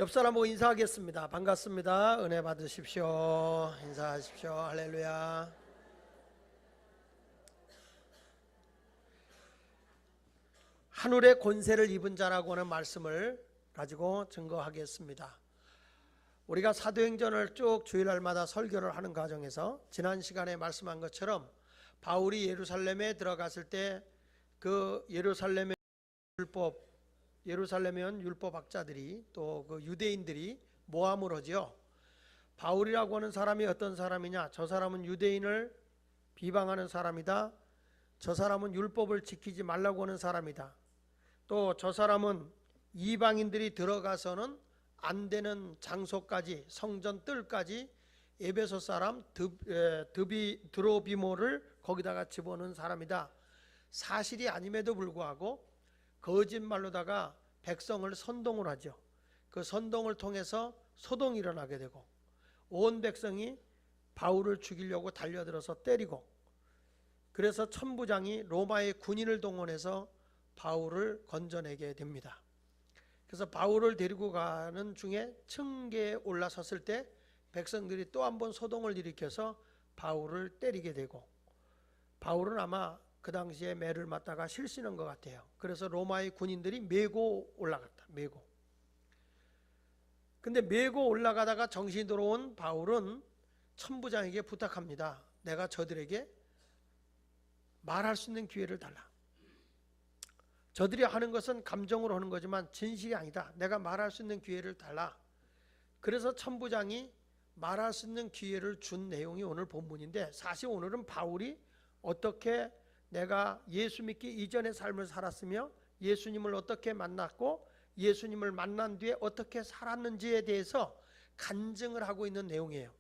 옆 사람하고 인사하겠습니다. 반갑습니다. 은혜 받으십시오. 인사하십시오. 할렐루야. 하늘의 권세를 입은 자라고 하는 말씀을 가지고 증거하겠습니다. 우리가 사도행전을 쭉 주일날마다 설교를 하는 과정에서 지난 시간에 말씀한 것처럼 바울이 예루살렘에 들어갔을 때 그 예루살렘의 율법학자들이 또 그 유대인들이 모함을 하죠. 바울이라고 하는 사람이 어떤 사람이냐? 저 사람은 유대인을 비방하는 사람이다. 저 사람은 율법을 지키지 말라고 하는 사람이다. 또 저 사람은 이방인들이 들어가서는 안 되는 장소까지, 성전 뜰까지 에베소 사람 드로비모를 거기다가 집어넣은 사람이다. 사실이 아님에도 불구하고 거짓말로다가 백성을 선동을 하죠. 그 선동을 통해서 소동이 일어나게 되고 온 백성이 바울을 죽이려고 달려들어서 때리고, 그래서 천부장이 로마의 군인을 동원해서 바울을 건져내게 됩니다. 그래서 바울을 데리고 가는 중에 층계에 올라섰을 때 백성들이 또 한 번 소동을 일으켜서 바울을 때리게 되고, 바울은 아마 그 당시에 매를 맞다가 실신한 것 같아요. 그래서 로마의 군인들이 메고 올라갔다. 근데 메고 올라가다가 정신이 들어온 바울은 천부장에게 부탁합니다. 내가 저들에게 말할 수 있는 기회를 달라. 저들이 하는 것은 감정으로 하는 거지만 진실이 아니다. 내가 말할 수 있는 기회를 달라. 그래서 천부장이 말할 수 있는 기회를 준 내용이 오늘 본문인데, 사실 오늘은 바울이 어떻게 내가 예수 믿기 이전의 삶을 살았으며 예수님을 어떻게 만났고 예수님을 만난 뒤에 어떻게 살았는지에 대해서 간증을 하고 있는 내용이에요.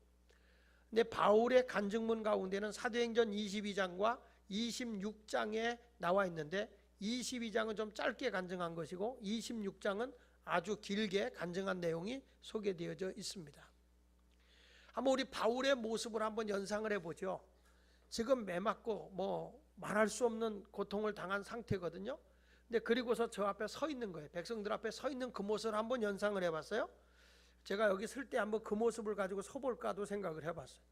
근데 바울의 간증문 가운데는 사도행전 22장과 26장에 나와 있는데 22장은 좀 짧게 간증한 것이고 26장은 아주 길게 간증한 내용이 소개되어져 있습니다. 한번 우리 바울의 모습을 한번 연상을 해보죠. 지금 매 맞고 말할 수 없는 고통을 당한 상태거든요. 근데 그리고서 저 앞에 서 있는 거예요. 백성들 앞에 서 있는 그 모습을 한번 연상을 해봤어요. 제가 여기 설 때 한번 그 모습을 가지고 서볼까도 생각을 해봤어요.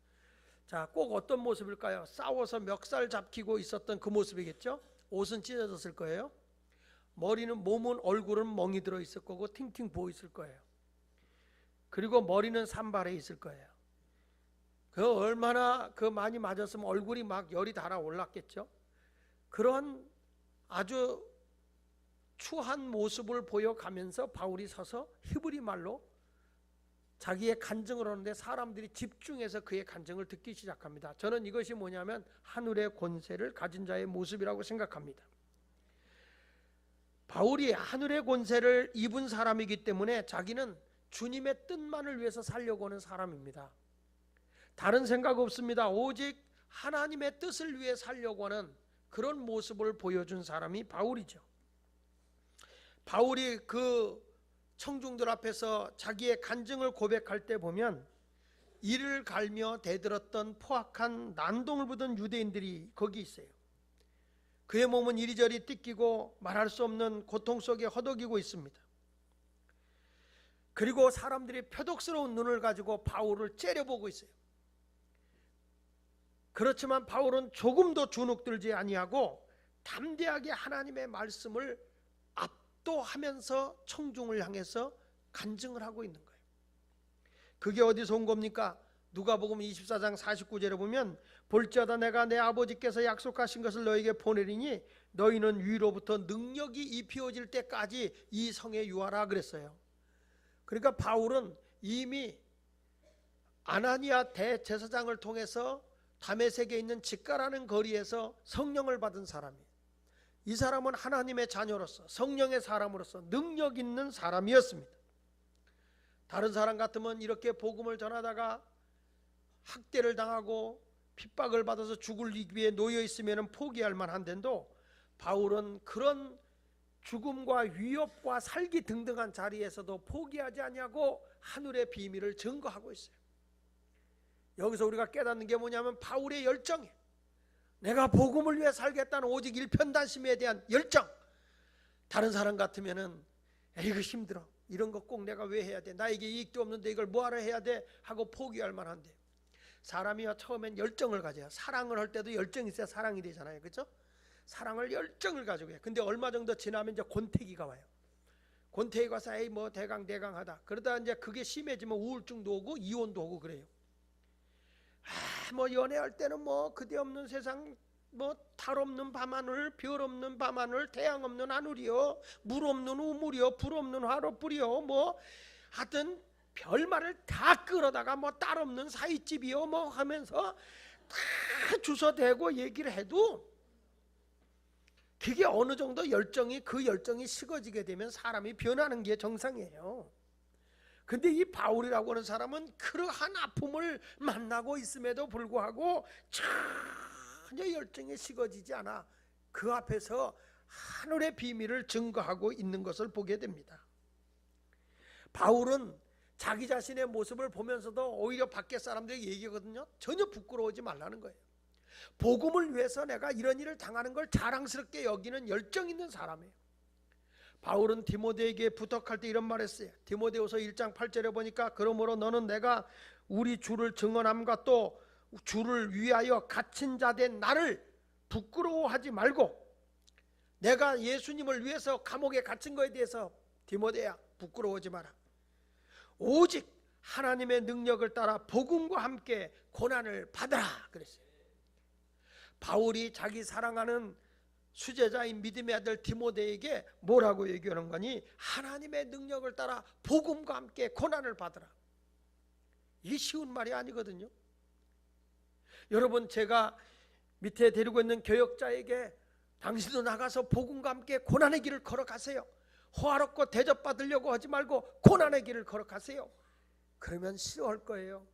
자, 꼭 어떤 모습일까요? 싸워서 멱살 잡히고 있었던 그 모습이겠죠. 옷은 찢어졌을 거예요. 몸은 얼굴은 멍이 들어 있을 거고 팅팅 부어 있을 거예요. 그리고 머리는 산발해 있을 거예요. 그 얼마나 많이 맞았으면 얼굴이 막 열이 달아올랐겠죠. 그런 아주 추한 모습을 보여가면서 바울이 서서 히브리 말로 자기의 간증을 하는데 사람들이 집중해서 그의 간증을 듣기 시작합니다. 저는 이것이 뭐냐면 하늘의 권세를 가진 자의 모습이라고 생각합니다. 바울이 하늘의 권세를 입은 사람이기 때문에 자기는 주님의 뜻만을 위해서 살려고 하는 사람입니다. 다른 생각 없습니다. 오직 하나님의 뜻을 위해 살려고 하는 그런 모습을 보여준 사람이 바울이죠. 바울이 그 청중들 앞에서 자기의 간증을 고백할 때 보면 이를 갈며 대들었던 포악한 난동을 부던 유대인들이 거기 있어요. 그의 몸은 이리저리 띠끼고 말할 수 없는 고통 속에 허덕이고 있습니다. 그리고 사람들이 표독스러운 눈을 가지고 바울을 째려보고 있어요. 그렇지만 바울은 조금도 주눅들지 아니하고 담대하게 하나님의 말씀을 압도하면서 청중을 향해서 간증을 하고 있는 거예요. 그게 어디서 온 겁니까? 누가복음 24장 49절에 보면 볼지어다 내가 내 아버지께서 약속하신 것을 너에게 보내리니 너희는 위로부터 능력이 입혀질 때까지 이 성에 유하라 그랬어요. 그러니까 바울은 이미 아나니아 대제사장을 통해서 다메섹에 있는 직가라는 거리에서 성령을 받은 사람이에요. 이 사람은 하나님의 자녀로서 성령의 사람으로서 능력 있는 사람이었습니다. 다른 사람 같으면 이렇게 복음을 전하다가 학대를 당하고 핍박을 받아서 죽을 위기에 놓여 있으면 포기할 만한데도 바울은 그런 죽음과 위협과 살기 등등한 자리에서도 포기하지 아니하고 하늘의 비밀을 증거하고 있어요. 여기서 우리가 깨닫는 게 뭐냐면 바울의 열정이에요. 내가 복음을 위해 살겠다는 오직 일편단심에 대한 열정. 다른 사람 같으면은 에이 그 힘들어, 이런 거 꼭 내가 왜 해야 돼? 나에게 이익도 없는데 이걸 뭐하러 해야 돼? 하고 포기할 만한데, 사람이요 처음엔 열정을 가져요. 사랑을 할 때도 열정이 있어야 사랑이 되잖아요, 그렇죠? 사랑을 열정을 가지고 해요. 근데 얼마 정도 지나면 이제 권태기가 와요. 권태기가 와서 에이 뭐 대강하다. 그러다 이제 그게 심해지면 우울증도 오고 이혼도 오고 그래요. 뭐 연애할 때는 뭐 그대 없는 세상, 뭐 달 없는 밤하늘, 별 없는 밤하늘, 태양 없는 하늘이요, 물 없는 우물이요, 불 없는 화로불이요, 뭐 하여튼 별말을 다 끌어다가 뭐 딸 없는 사이집이요 뭐 하면서 다 주워대고 얘기를 해도 그게 어느 정도 그 열정이 식어지게 되면 사람이 변하는 게 정상이에요. 근데 이 바울이라고 하는 사람은 그러한 아픔을 만나고 있음에도 불구하고 전혀 열정이 식어지지 않아 그 앞에서 하늘의 비밀을 증거하고 있는 것을 보게 됩니다. 바울은 자기 자신의 모습을 보면서도 오히려 밖에 사람들이 얘기하거든요. 전혀 부끄러워하지 말라는 거예요. 복음을 위해서 내가 이런 일을 당하는 걸 자랑스럽게 여기는 열정 있는 사람이에요. 바울은 디모데에게 부탁할 때 이런 말 했어요. 디모데후서 1장 8절에 보니까 그러므로 너는 내가 우리 주를 증언함과 또 주를 위하여 갇힌 자 된 나를 부끄러워하지 말고, 내가 예수님을 위해서 감옥에 갇힌 거에 대해서 디모데야 부끄러워하지 마라. 오직 하나님의 능력을 따라 복음과 함께 고난을 받아라 그랬어요. 바울이 자기 사랑하는 수제자인 믿음의 아들 디모데에게 뭐라고 얘기하는 거니? 하나님의 능력을 따라 복음과 함께 고난을 받으라. 이게 쉬운 말이 아니거든요. 여러분, 제가 밑에 데리고 있는 교역자에게 당신도 나가서 복음과 함께 고난의 길을 걸어가세요, 호화롭고 대접받으려고 하지 말고 고난의 길을 걸어가세요, 그러면 싫어할 거예요.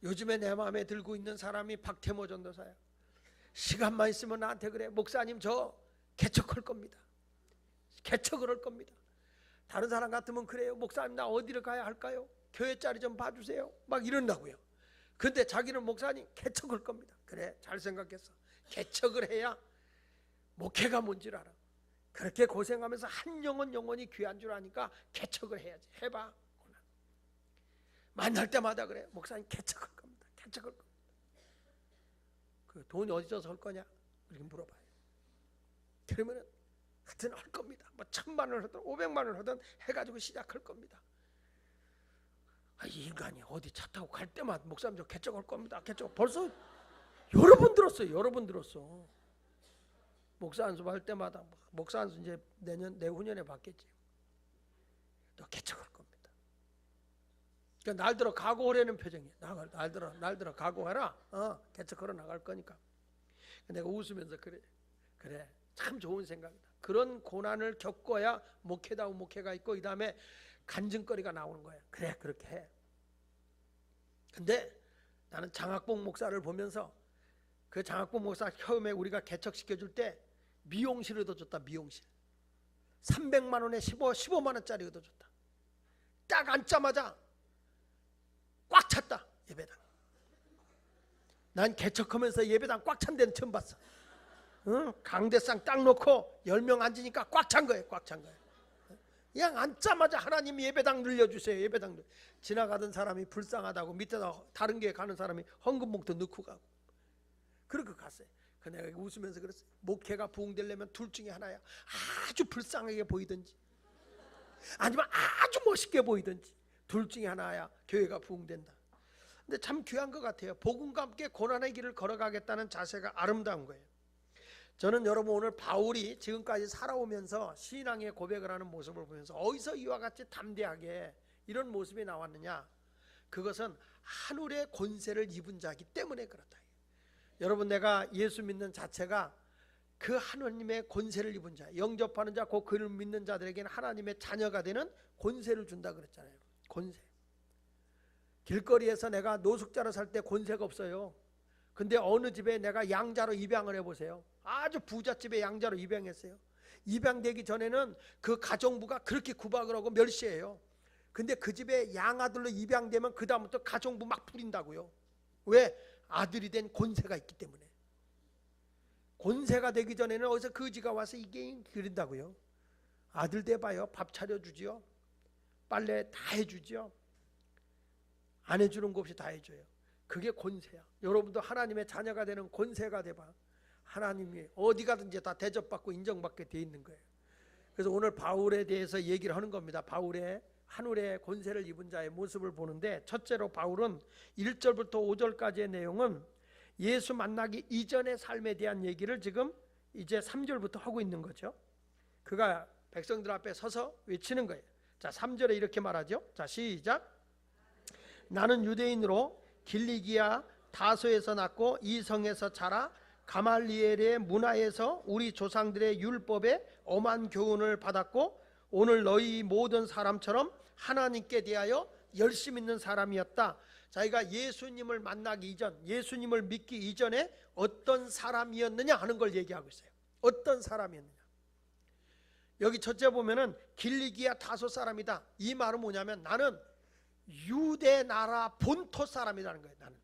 요즘에 내 마음에 들고 있는 사람이 박태모 전도사야. 시간만 있으면 나한테 그래. 목사님 저 개척할 겁니다. 개척을 할 겁니다. 다른 사람 같으면 그래요. 목사님 나 어디를 가야 할까요? 교회 자리 좀 봐주세요. 막 이런다고요. 근데 자기는 목사님 개척할 겁니다. 그래, 잘 생각했어. 개척을 해야 목회가 뭔지를 알아. 그렇게 고생하면서 한 영혼 영혼이 귀한 줄 아니까 개척을 해야지. 해봐. 만날 때마다 그래. 목사님 개척할 겁니다. 개척할 겁니다. 그 돈이 어디서 설 거냐? 이렇게 물어봐요. 그러면은 하여튼 할 겁니다. 뭐 1000만 원을 하든 500만 원을 하든 해가지고 시작할 겁니다. 이 인간이 어디 차 타고 갈 때마다 목사님 저 개척할 겁니다. 개척 벌써 여러 번 들었어요. 여러 번 들었어. 목사 안수 할 때마다 목사 안수 이제 내후년에 받겠지. 너 개척할 겁니다. 그러니까 날 들어 각오하려는 표정이야. 날 들어 각오해라. 개척하러 나갈 거니까. 내가 웃으면서 그래 참 좋은 생각이다. 그런 고난을 겪어야 목회다운 목회가 있고 그 다음에 간증거리가 나오는 거야. 그래 그렇게 해. 근데 나는 장학봉 목사를 보면서 그 장학봉 목사 처음에 우리가 개척시켜줄 때 미용실을 얻어줬다. 미용실 300만 원에 15만 원짜리 얻어줬다. 딱 앉자마자 꽉 찼다. 예배당. 난 개척하면서 예배당 꽉 찬 데는 처음 봤어. 강대상 딱 놓고 10명 앉으니까 꽉 찬 거예요. 꽉 찬 거예요. 그냥 앉자마자 하나님 예배당 늘려주세요. 예배당 늘려. 지나가던 사람이 불쌍하다고 밑에다 다른 교회 가는 사람이 헌금봉투 넣고 가고 그렇게 갔어요. 내가 웃으면서 그랬어요. 목회가 부흥되려면 둘 중에 하나야. 아주 불쌍하게 보이든지 아니면 아주 멋있게 보이든지 둘 중에 하나야 교회가 부흥된다. 근데 참 귀한 것 같아요. 복음과 함께 고난의 길을 걸어가겠다는 자세가 아름다운 거예요. 저는 여러분 오늘 바울이 지금까지 살아오면서 신앙의 고백을 하는 모습을 보면서 어디서 이와 같이 담대하게 이런 모습이 나왔느냐, 그것은 하늘의 권세를 입은 자이기 때문에 그렇다. 여러분, 내가 예수 믿는 자체가 그 하나님의 권세를 입은 자, 영접하는 자, 곧 그를 믿는 자들에게는 하나님의 자녀가 되는 권세를 준다 그랬잖아요. 권세. 길거리에서 내가 노숙자로 살 때 권세가 없어요. 근데 어느 집에 내가 양자로 입양을 해보세요. 아주 부잣집에 양자로 입양했어요. 입양되기 전에는 그 가정부가 그렇게 구박을 하고 멸시해요. 근데 그 집에 양아들로 입양되면 그 다음부터 가정부 막 부린다고요. 왜? 아들이 된 권세가 있기 때문에. 권세가 되기 전에는 어디서 거지가 와서 이게 그런다고요. 아들 돼봐요. 밥 차려주지요. 빨래 다 해주지요. 안 해주는 거 없이 다 해줘요. 그게 권세야. 여러분도 하나님의 자녀가 되는 권세가 돼봐. 하나님이 어디 가든지 다 대접받고 인정받게 돼 있는 거예요. 그래서 오늘 바울에 대해서 얘기를 하는 겁니다. 바울의 하늘의 권세를 입은 자의 모습을 보는데, 첫째로 바울은 1절부터 5절까지의 내용은 예수 만나기 이전의 삶에 대한 얘기를 지금 이제 3절부터 하고 있는 거죠. 그가 백성들 앞에 서서 외치는 거예요. 자, 3절에 이렇게 말하죠. 자, 시작. 나는 유대인으로 길리기아 다소에서 났고 이 성에서 자라 가말리엘의 문화에서 우리 조상들의 율법에 엄한 교훈을 받았고 오늘 너희 모든 사람처럼 하나님께 대하여 열심 있는 사람이었다. 자기가 예수님을 만나기 이전, 예수님을 믿기 이전에 어떤 사람이었느냐 하는 걸 얘기하고 있어요. 어떤 사람이었느냐. 여기 첫째 보면은 길리기아 다소 사람이다. 이 말은 뭐냐면 나는 유대 나라 본토 사람이라는 거예요. 나는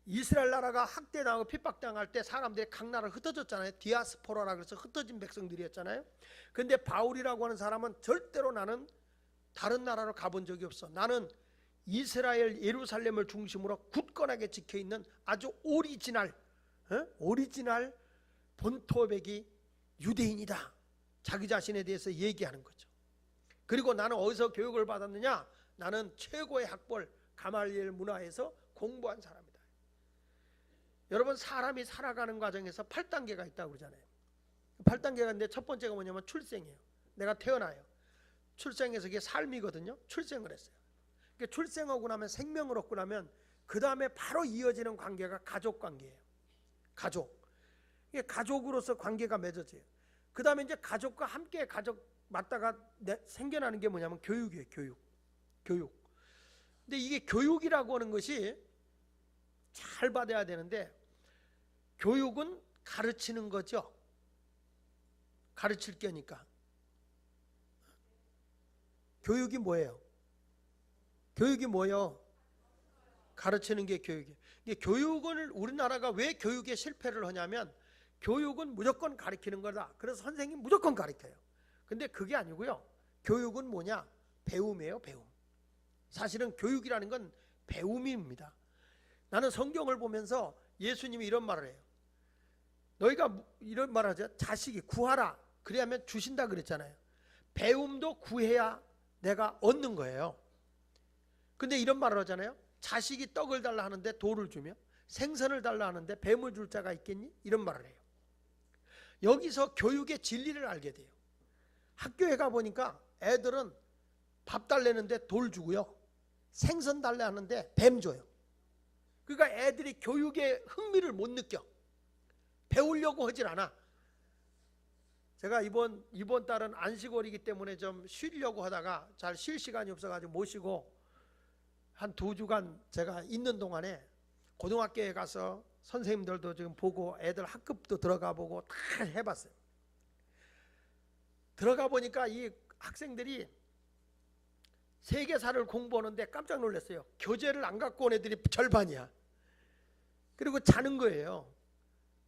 이스라엘 나라가 학대당하고 핍박당할 때 사람들이 각 나라로 흩어졌잖아요. 디아스포라라 그래서 흩어진 백성들이었잖아요. 근데 바울이라고 하는 사람은 절대로 나는 다른 나라로 가본 적이 없어. 나는 이스라엘 예루살렘을 중심으로 굳건하게 지켜있는 아주 오리지널 본토백이 유대인이다. 자기 자신에 대해서 얘기하는 거죠. 그리고 나는 어디서 교육을 받았느냐? 나는 최고의 학벌 가말리엘 문화에서 공부한 사람이다. 여러분, 사람이 살아가는 과정에서 8단계가 있다고 그러잖아요. 8단계가 있는데 첫 번째가 뭐냐면 출생이에요. 내가 태어나요. 출생해서 이게 삶이거든요. 출생을 했어요. 그러니까 출생하고 나면 생명을 얻고 나면 그 다음에 바로 이어지는 관계가 가족 관계예요. 가족. 이게 가족으로서 관계가 맺어져요. 그 다음에 이제 가족과 함께 가족 맞다가 생겨나는 게 뭐냐면 교육이에요. 교육. 근데 이게 교육이라고 하는 것이 잘 받아야 되는데, 교육은 가르치는 거죠. 가르칠 거니까. 교육이 뭐예요? 교육이 뭐예요? 가르치는 게 교육이에요. 교육을 우리나라가 왜 교육에 실패를 하냐면 교육은 무조건 가르치는 거다. 그래서 선생님 무조건 가르쳐요. 근데 그게 아니고요. 교육은 뭐냐? 배움이에요. 배움. 사실은 교육이라는 건 배움입니다. 나는 성경을 보면서 예수님이 이런 말을 해요. 너희가 이런 말을 하죠. 자식이 구하라. 그래야면 주신다 그랬잖아요. 배움도 구해야 내가 얻는 거예요. 근데 이런 말을 하잖아요. 자식이 떡을 달라 하는데 돌을 주며 생선을 달라 하는데 뱀을 줄 자가 있겠니? 이런 말을 해요. 여기서 교육의 진리를 알게 돼요. 학교에 가보니까 애들은 밥 달래는데 돌 주고요. 생선 달래 하는데 뱀 줘요. 그러니까 애들이 교육에 흥미를 못 느껴. 배우려고 하질 않아. 제가 이번 달은 안식월이기 때문에 좀 쉬려고 하다가 잘 쉴 시간이 없어가지고 못 쉬고 한 2주간 제가 있는 동안에 고등학교에 가서 선생님들도 지금 보고 애들 학급도 들어가 보고 다 해봤어요. 들어가 보니까 이 학생들이 세계사를 공부하는데 깜짝 놀랐어요. 교재를 안 갖고 온 애들이 절반이야. 그리고 자는 거예요.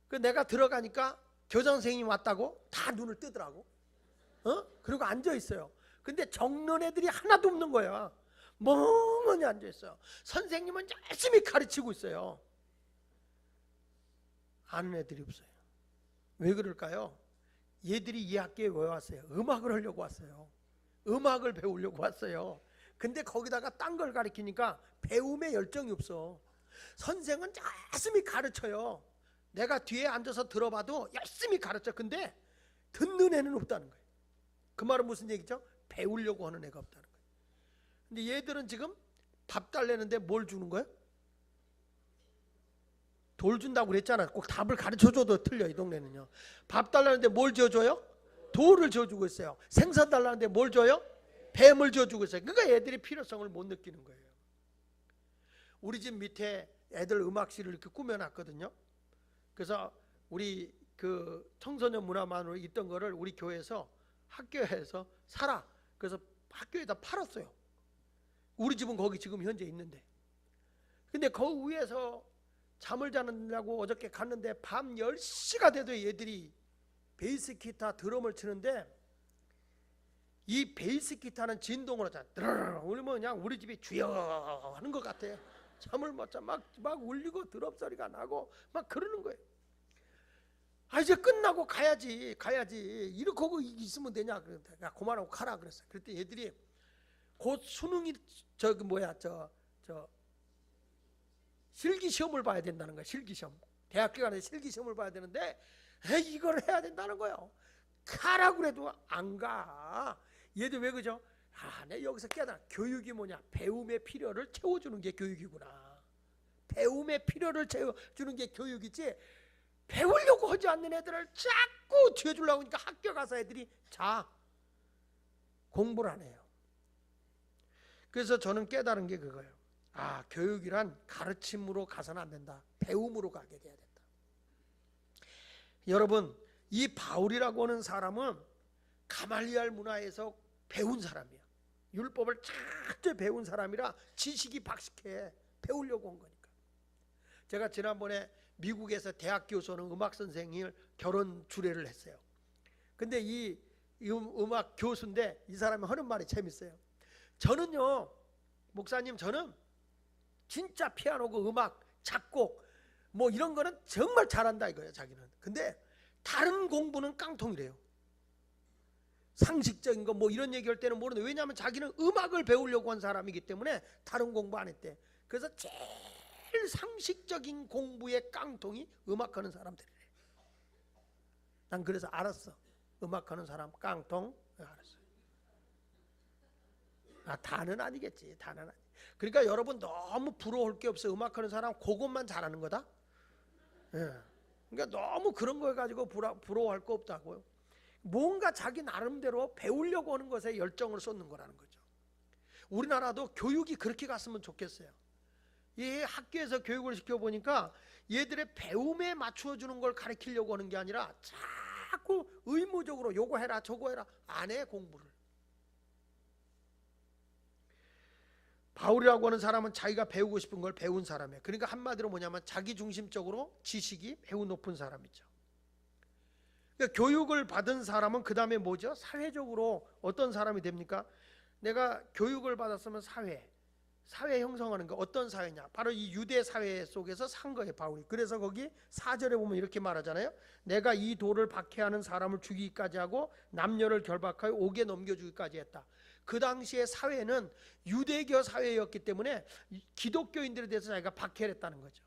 그 내가 들어가니까 교장 선생님이 왔다고 다 눈을 뜨더라고. 그리고 앉아 있어요. 근데 적는 애들이 하나도 없는 거야. 멍하니 앉아 있어요. 선생님은 열심히 가르치고 있어요. 아는 애들이 없어요. 왜 그럴까요? 얘들이 이 학교에 왜 왔어요? 음악을 하려고 왔어요. 음악을 배우려고 왔어요. 근데 거기다가 딴 걸 가르치니까 배움에 열정이 없어. 선생은 열심히 가르쳐요. 내가 뒤에 앉아서 들어봐도 열심히 가르쳐. 근데 듣는 애는 없다는 거예요. 그 말은 무슨 얘기죠? 배우려고 하는 애가 없다는 거예요. 근데 얘들은 지금 밥 달래는데 뭘 주는 거예요? 돌 준다고 그랬잖아. 꼭 답을 가르쳐줘도 틀려. 이 동네는요. 밥 달라는데 뭘 줘줘요? 돌을 줘주고 있어요. 생선 달라는데 뭘 줘요? 뱀을 줘주고 있어요. 그러니까 애들이 필요성을 못 느끼는 거예요. 우리 집 밑에 애들 음악실을 이렇게 꾸며놨거든요. 그래서 우리 그 청소년 문화만으로 있던 거를 우리 교회에서 학교에서 사라. 그래서 학교에다 팔았어요. 우리 집은 거기 지금 현재 있는데. 근데 그 위에서 잠을 자느라고 어저께 갔는데 밤 10시가 돼도 얘들이 베이스 기타 드럼을 치는데 이 베이스 기타는 진동으로 울리면 그냥 우리 집이 주여 하는 것 같아요. 잠을 못 자. 막 울리고 드럼 소리가 나고 막 그러는 거예요. 아, 이제 끝나고 가야지 이렇게 하고 있으면 되냐. 그러니까 그만하고 가라 그랬어요. 그랬더니 얘들이 곧 수능이 실기시험을 봐야 된다는 거야. 실기시험. 대학교 가서 실기시험을 봐야 되는데 이걸 해야 된다는 거예요. 가라고 그래도 안 가. 얘들 왜 그죠? 내 여기서 깨달아. 교육이 뭐냐? 배움의 필요를 채워주는 게 교육이구나. 배움의 필요를 채워주는 게 교육이지, 배우려고 하지 않는 애들을 자꾸 쥐어주려고 하니까 학교 가서 애들이 공부를 안 해요. 그래서 저는 깨달은 게 그거예요. 교육이란 가르침으로 가서는 안 된다. 배움으로 가게 돼야 된다. 여러분, 이 바울이라고 하는 사람은 가말리알 문화에서 배운 사람이야. 율법을 잘 배운 사람이라 지식이 박식해. 배우려고 한 거니까. 제가 지난번에 미국에서 대학 교수는 음악 선생님을 결혼 주례를 했어요. 근데 이 음악 교수인데 이 사람이 하는 말이 재밌어요. 저는요, 목사님, 저는 진짜 피아노고 음악, 작곡 뭐 이런 거는 정말 잘한다 이거예요, 자기는. 근데 다른 공부는 깡통이래요. 상식적인 거 뭐 이런 얘기할 때는 모르는데, 왜냐하면 자기는 음악을 배우려고 한 사람이기 때문에 다른 공부 안 했대. 그래서 제일 상식적인 공부의 깡통이 음악하는 사람들이래. 난 그래서 알았어. 음악하는 사람 깡통 알았어. 다는 아니겠지. 다는 아니. 그러니까 여러분 너무 부러울 게 없어. 음악하는 사람 그것만 잘하는 거다. 예. 그러니까 너무 그런 거 가지고 부러워할 거 없다고요. 뭔가 자기 나름대로 배우려고 하는 것에 열정을 쏟는 거라는 거죠. 우리나라도 교육이 그렇게 갔으면 좋겠어요. 이 학교에서 교육을 시켜보니까 얘들의 배움에 맞춰주는 걸 가르치려고 하는 게 아니라 자꾸 의무적으로 요거 해라 저거 해라 안 해, 공부를. 바울이라고 하는 사람은 자기가 배우고 싶은 걸 배운 사람이에요. 그러니까 한마디로 뭐냐면 자기중심적으로 지식이 매우 높은 사람이죠. 그러니까 교육을 받은 사람은 그 다음에 뭐죠? 사회적으로 어떤 사람이 됩니까? 내가 교육을 받았으면 사회 형성하는 거. 어떤 사회냐? 바로 이 유대 사회 속에서 산 거예요, 바울이. 그래서 거기 4절에 보면 이렇게 말하잖아요. 내가 이 돌을 박해하는 사람을 죽이기까지 하고 남녀를 결박하여 옥에 넘겨주기까지 했다. 그 당시의 사회는 유대교 사회였기 때문에 기독교인들에 대해서 자기가 박해를 했다는 거죠.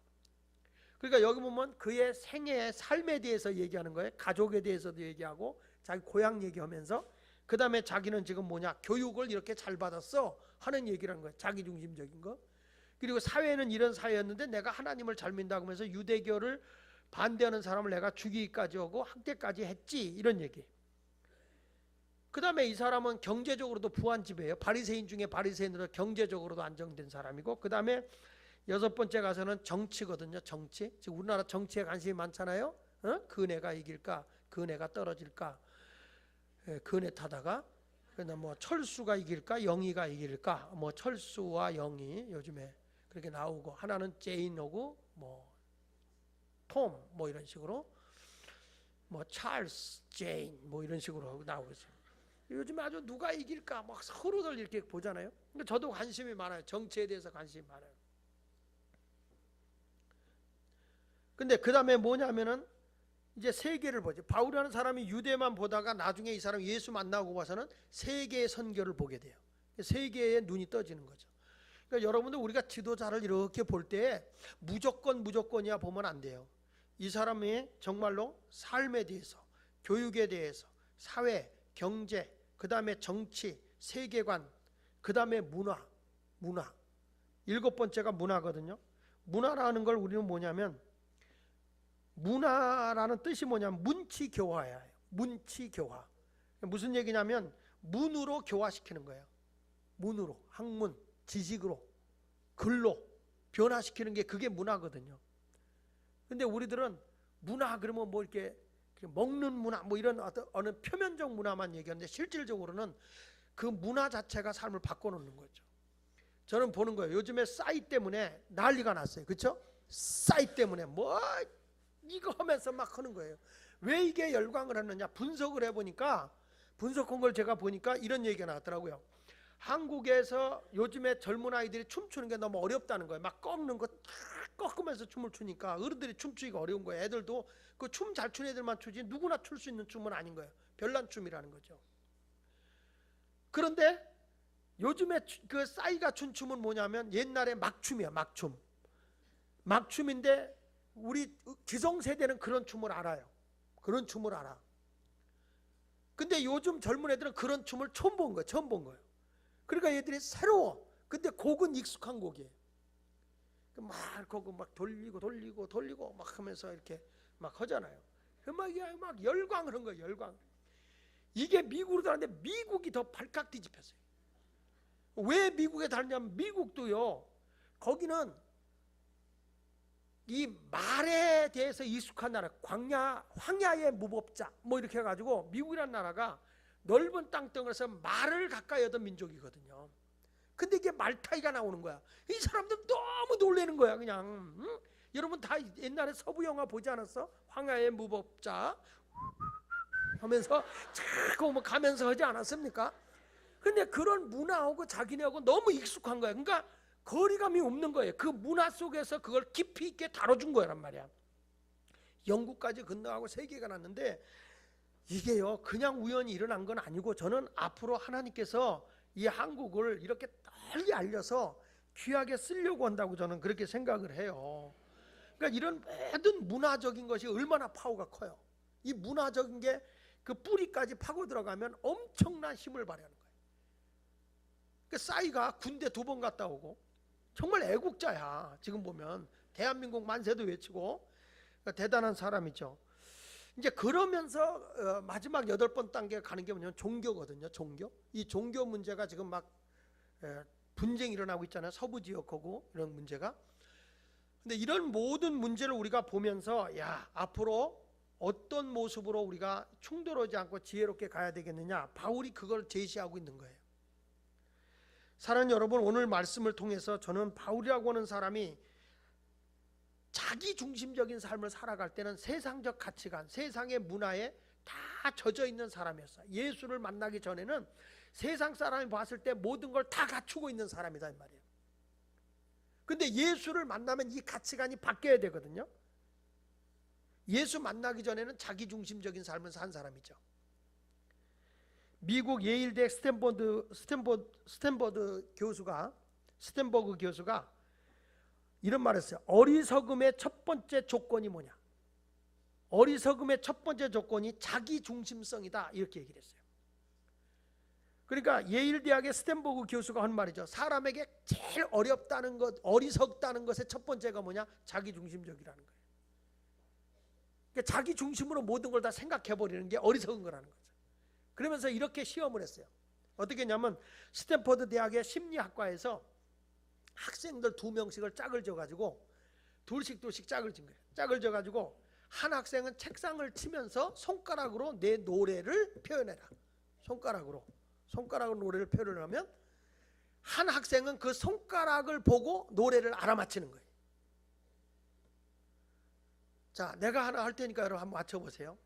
그러니까 여기 보면 그의 생애의 삶에 대해서 얘기하는 거예요. 가족에 대해서도 얘기하고 자기 고향 얘기하면서, 그 다음에 자기는 지금 뭐냐, 교육을 이렇게 잘 받았어 하는 얘기를 하는 거예요. 자기중심적인 거. 그리고 사회는 이런 사회였는데 내가 하나님을 잘 믿는다고 하면서 유대교를 반대하는 사람을 내가 죽이기까지 하고 학대까지 했지, 이런 얘기. 그 다음에 이 사람은 경제적으로도 부한 집이에요. 바리새인 중에 바리새인으로 경제적으로도 안정된 사람이고, 그 다음에 6번째 가서는 정치거든요. 정치. 지금 우리나라 정치에 관심이 많잖아요. 그네가 이길까, 그네가 떨어질까, 그네 타다가 그냥 뭐 철수가 이길까, 영희가 이길까, 뭐 철수와 영희 요즘에 그렇게 나오고, 하나는 제인하고 뭐 톰 뭐 이런 식으로, 뭐 찰스 제인 뭐 이런 식으로 나오고 있어요. 요즘 아주 누가 이길까 막 서로들 이렇게 보잖아요. 근데 저도 관심이 많아요. 정치에 대해서 관심이 많아요. 근데 그 다음에 뭐냐면은 이제 세계를 보죠. 바울이라는 사람이 유대만 보다가 나중에 이 사람 예수 만나고 봐서는 세계의 선교를 보게 돼요. 세계에 눈이 떠지는 거죠. 그러니까 여러분들, 우리가 지도자를 이렇게 볼 때 무조건이야 보면 안 돼요. 이 사람이 정말로 삶에 대해서, 교육에 대해서, 사회, 경제, 그 다음에 정치, 세계관, 그 다음에 문화. 7번째가 문화거든요. 문화라는 걸 우리는 뭐냐면, 문화라는 뜻이 뭐냐면 문치교화예요. 문치교화. 무슨 얘기냐면 문으로 교화시키는 거예요. 문으로, 학문, 지식으로, 글로 변화시키는 게 그게 문화거든요. 근데 우리들은 문화 그러면 뭐 이렇게 먹는 문화 뭐 이런 어느 표면적 문화만 얘기하는데, 실질적으로는 그 문화 자체가 삶을 바꿔놓는 거죠. 저는 보는 거예요. 요즘에 싸이 때문에 난리가 났어요. 그렇죠? 싸이 때문에 뭐 이거 하면서 막 하는 거예요. 왜 이게 열광을 하느냐? 분석을 해보니까, 분석한 걸 제가 보니까 이런 얘기가 나왔더라고요. 한국에서 요즘에 젊은 아이들이 춤추는 게 너무 어렵다는 거예요. 막 꺾는 거 꺾으면서 춤을 추니까 어른들이 춤추기가 어려운 거예요. 애들도 그 춤 잘 추는 애들만 추지 누구나 출 수 있는 춤은 아닌 거예요. 별난 춤이라는 거죠. 그런데 요즘에 그 싸이가 춘 춤은 뭐냐면 옛날에 막춤이야. 막춤인데 우리 기성세대는 그런 춤을 알아요. 그런 춤을 알아. 근데 요즘 젊은 애들은 그런 춤을 처음 본 거예요. 그러니까 얘들이 새로워. 근데 곡은 익숙한 곡이에요. 막 그거 막 돌리고 막 하면서 이렇게 막 하잖아요. 막 열광을 한 거예요. 열광. 이게 미국으로 다녔는데 미국이 더 발칵 뒤집혔어요. 왜 미국에 다녔냐면 미국도요. 거기는 이 말에 대해서 익숙한 나라, 황야의 무법자 뭐 이렇게 해가지고 미국이라는 나라가 넓은 땅덩어리에서 말을 가까이 하던 민족이거든요. 근데 이게 말타이가 나오는 거야. 이 사람들 너무 놀라는 거야. 그냥 응? 여러분 다 옛날에 서부 영화 보지 않았어? 황야의 무법자 하면서 자꾸 뭐 가면서 하지 않았습니까? 근데 그런 문화하고 자기네하고 너무 익숙한 거야. 그러니까 거리감이 없는 거예요. 그 문화 속에서 그걸 깊이 있게 다뤄준 거란 말이야. 영국까지 건너가고 세계가 났는데 이게요 그냥 우연히 일어난 건 아니고 저는 앞으로 하나님께서 이 한국을 이렇게 널리 알려서 귀하게 쓰려고 한다고 저는 그렇게 생각을 해요. 그러니까 이런 모든 문화적인 것이 얼마나 파워가 커요. 이 문화적인 게 그 뿌리까지 파고 들어가면 엄청난 힘을 발휘하는 거예요. 그 싸이가 군대 2번 갔다 오고 정말 애국자야. 지금 보면 대한민국 만세도 외치고 그러니까 대단한 사람이죠. 이제 그러면서 마지막 8번 단계 가는 게 뭐냐면 종교거든요. 종교. 이 종교 문제가 지금 막 분쟁이 일어나고 있잖아요. 서부 지역하고 이런 문제가. 근데 이런 모든 문제를 우리가 보면서 야 앞으로 어떤 모습으로 우리가 충돌하지 않고 지혜롭게 가야 되겠느냐. 바울이 그걸 제시하고 있는 거예요. 사랑하는 여러분, 오늘 말씀을 통해서 저는 바울이라고 하는 사람이 자기 중심적인 삶을 살아갈 때는 세상적 가치관, 세상의 문화에 다 젖어 있는 사람이었어요. 예수를 만나기 전에는 세상 사람이 봤을 때 모든 걸 다 갖추고 있는 사람이다 이 말이에요. 근데 예수를 만나면 이 가치관이 바뀌어야 되거든요. 예수 만나기 전에는 자기 중심적인 삶을 산 사람이죠. 미국 예일대 스탠버드 교수가 이런 말을 했어요. 어리석음의 첫 번째 조건이 뭐냐? 어리석음의 첫 번째 조건이 자기 중심성이다. 이렇게 얘기를 했어요. 그러니까 예일대학의 스탠버그 교수가 한 말이죠. 사람에게 제일 어렵다는 것, 어리석다는 것의 첫 번째가 뭐냐? 자기 중심적이라는 거예요. 그러니까 자기 중심으로 모든 걸 다 생각해버리는 게 어리석은 거라는 거죠. 그러면서 이렇게 시험을 했어요. 어떻게 했냐면 스탠퍼드 대학의 심리학과에서 학생들 2명씩을 짝을 져가지고 둘씩 짝을 진 거예요. 짝을 져가지고 한 학생은 책상을 치면서 손가락으로 내 노래를 표현해라. 손가락으로 노래를 표현하면 한 학생은 그 손가락을 보고 노래를 알아맞히는 거예요. 자, 내가 하나 할 테니까 여러분 한번 맞춰보세요.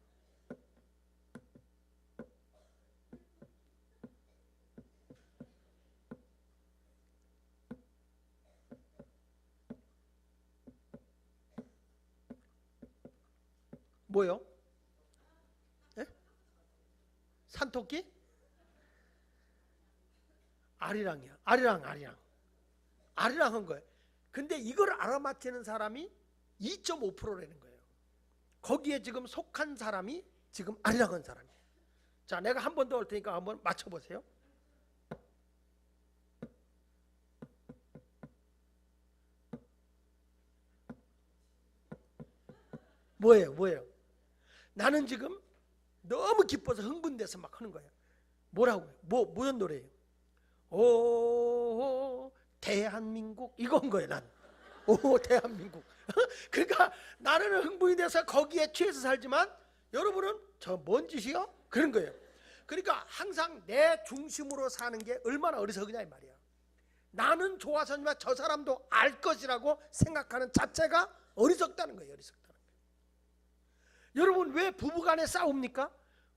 뭐요? 네? 산토끼? 아리랑이야. 아리랑 한 거예요. 근데 이걸 알아맞히는 사람이 2.5%라는 거예요. 거기에 지금 속한 사람이 지금 아리랑한 사람이에요. 자, 내가 한 번 더 할 테니까 한번 맞춰보세요. 뭐예요? 나는 지금 너무 기뻐서 흥분돼서 막 하는 거예요. 뭐라고요? 무슨 노래예요? 오 대한민국 이건 거예요. 난 오 대한민국. 그러니까 나는 흥분이 돼서 거기에 취해서 살지만 여러분은 저 뭔 짓이요? 그런 거예요. 그러니까 항상 내 중심으로 사는 게 얼마나 어리석으냐 이 말이야. 나는 좋아서지만 저 사람도 알 것이라고 생각하는 자체가 어리석다는 거예요. 어리석다는 거예요. 여러분, 왜 부부간에 싸웁니까?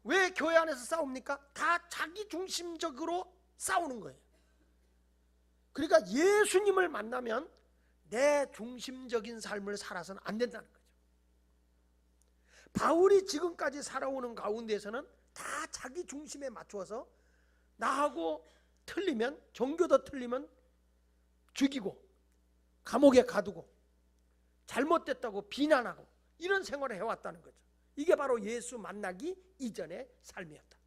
왜 교회 안에서 싸웁니까? 다 자기 중심적으로 싸우는 거예요. 그러니까 예수님을 만나면 내 중심적인 삶을 살아서는 안 된다는 거죠. 바울이 지금까지 살아오는 가운데에서는 다 자기 중심에 맞추어서 나하고 틀리면, 종교도 틀리면 죽이고 감옥에 가두고 잘못됐다고 비난하고 이런 생활을 해왔다는 거죠. 이게 바로 예수 만나기 이전의 삶이었다.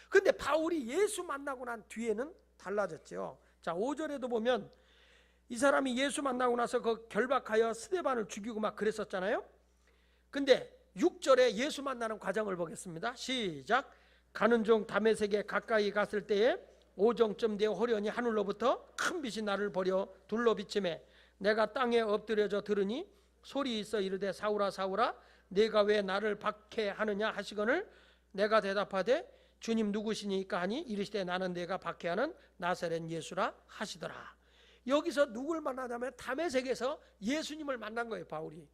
그런데 바울이 예수 만나고 난 뒤에는 달라졌죠. 자, 5절에도 보면 이 사람이 예수 만나고 나서 그 결박하여 스데반을 죽이고 막 그랬었잖아요. 근데 6절에 예수 만나는 과정을 보겠습니다. 시작. 가는 중 다메섹에 가까이 갔을 때에 오정쯤 되어 호련히 하늘로부터 큰 빛이 나를 버려 둘러 비침에 내가 땅에 엎드려져 들으니 소리 있어 이르되 사울아 사울아 내가 왜 나를 박해하느냐 하시거늘 내가 대답하되 주님 누구시니까 하니 이르시되 나는 내가 박해하는 나사렛 예수라 하시더라. 여기서 누굴 만나냐면 다메섹에서 예수님을 만난 거예요. 바울이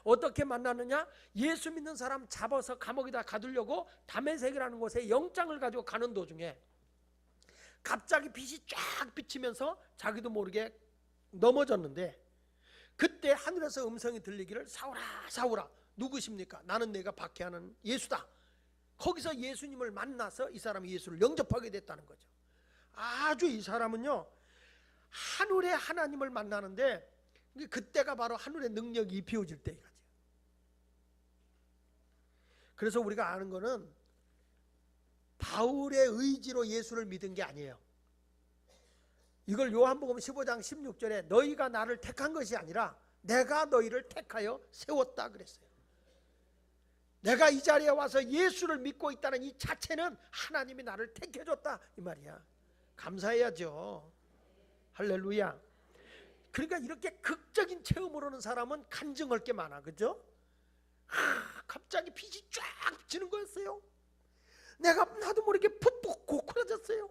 어떻게 만나느냐? 예수 믿는 사람 잡아서 감옥에다 가두려고 다메섹이라는 곳에 영장을 가지고 가는 도중에 갑자기 빛이 쫙 비치면서 자기도 모르게 넘어졌는데, 그때 하늘에서 음성이 들리기를 사울아 사울아 누구십니까? 나는 내가 박해하는 예수다. 거기서 예수님을 만나서 이 사람이 예수를 영접하게 됐다는 거죠. 아주 이 사람은요 하늘의 하나님을 만나는데 그때가 바로 하늘의 능력이 입혀질 때까지. 그래서 우리가 아는 거는 바울의 의지로 예수를 믿은 게 아니에요. 이걸 요한복음 15장 16절에 너희가 나를 택한 것이 아니라 내가 너희를 택하여 세웠다 그랬어요. 내가 이 자리에 와서 예수를 믿고 있다는 이 자체는 하나님이 나를 택해줬다 이 말이야. 감사해야죠. 할렐루야. 그러니까 이렇게 극적인 체험을 하는 사람은 간증할 게 많아. 그죠? 갑자기 빛이 쫙 비치는 거였어요. 내가 나도 모르게 푹푹 고꾸라졌어요.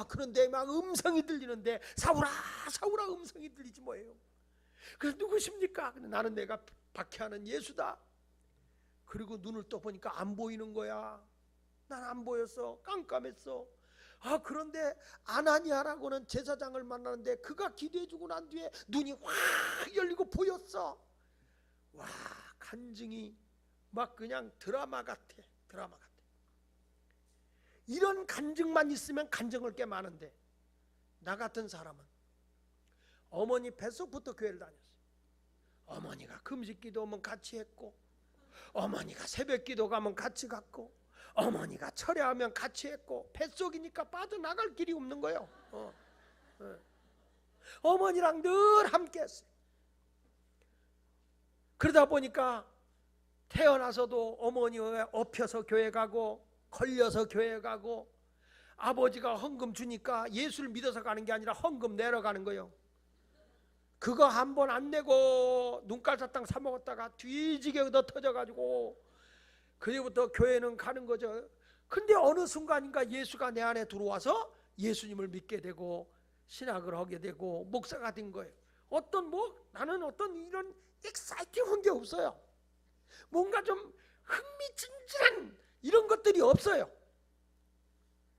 그런데 막 음성이 들리는데 사울아 사울아 음성이 들리지 뭐예요. 그래서 누구십니까? 근데 나는 내가 박해하는 예수다. 그리고 눈을 떠보니까 안 보이는 거야. 난 안 보였어. 깜깜했어. 그런데 아나니아라고는 제사장을 만나는데 그가 기도해주고 난 뒤에 눈이 확 열리고 보였어. 와, 간증이 막 그냥 드라마 같아. 드라마 같아. 이런 간증만 있으면 간증할 게 많은데 나 같은 사람은 어머니 뱃속부터 교회를 다녔어요. 어머니가 금식 기도하면 같이 했고, 어머니가 새벽 기도 가면 같이 갔고, 어머니가 철야하면 같이 했고, 뱃속이니까 빠져나갈 길이 없는 거예요. 어머니랑 늘 함께 했어요. 그러다 보니까 태어나서도 어머니에 업혀서 교회 가고 걸려서 교회 가고, 아버지가 헌금 주니까 예수를 믿어서 가는 게 아니라 헌금 내러 가는 거예요. 그거 한 번 안 내고 눈깔 사탕 사 먹었다가 뒤지게 얻어 터져가지고 그제부터 교회는 가는 거죠. 근데 어느 순간인가 예수가 내 안에 들어와서 예수님을 믿게 되고 신학을 하게 되고 목사가 된 거예요. 나는 어떤 이런 익사이팅한 게 없어요. 뭔가 좀 흥미진진한 이런 것들이 없어요.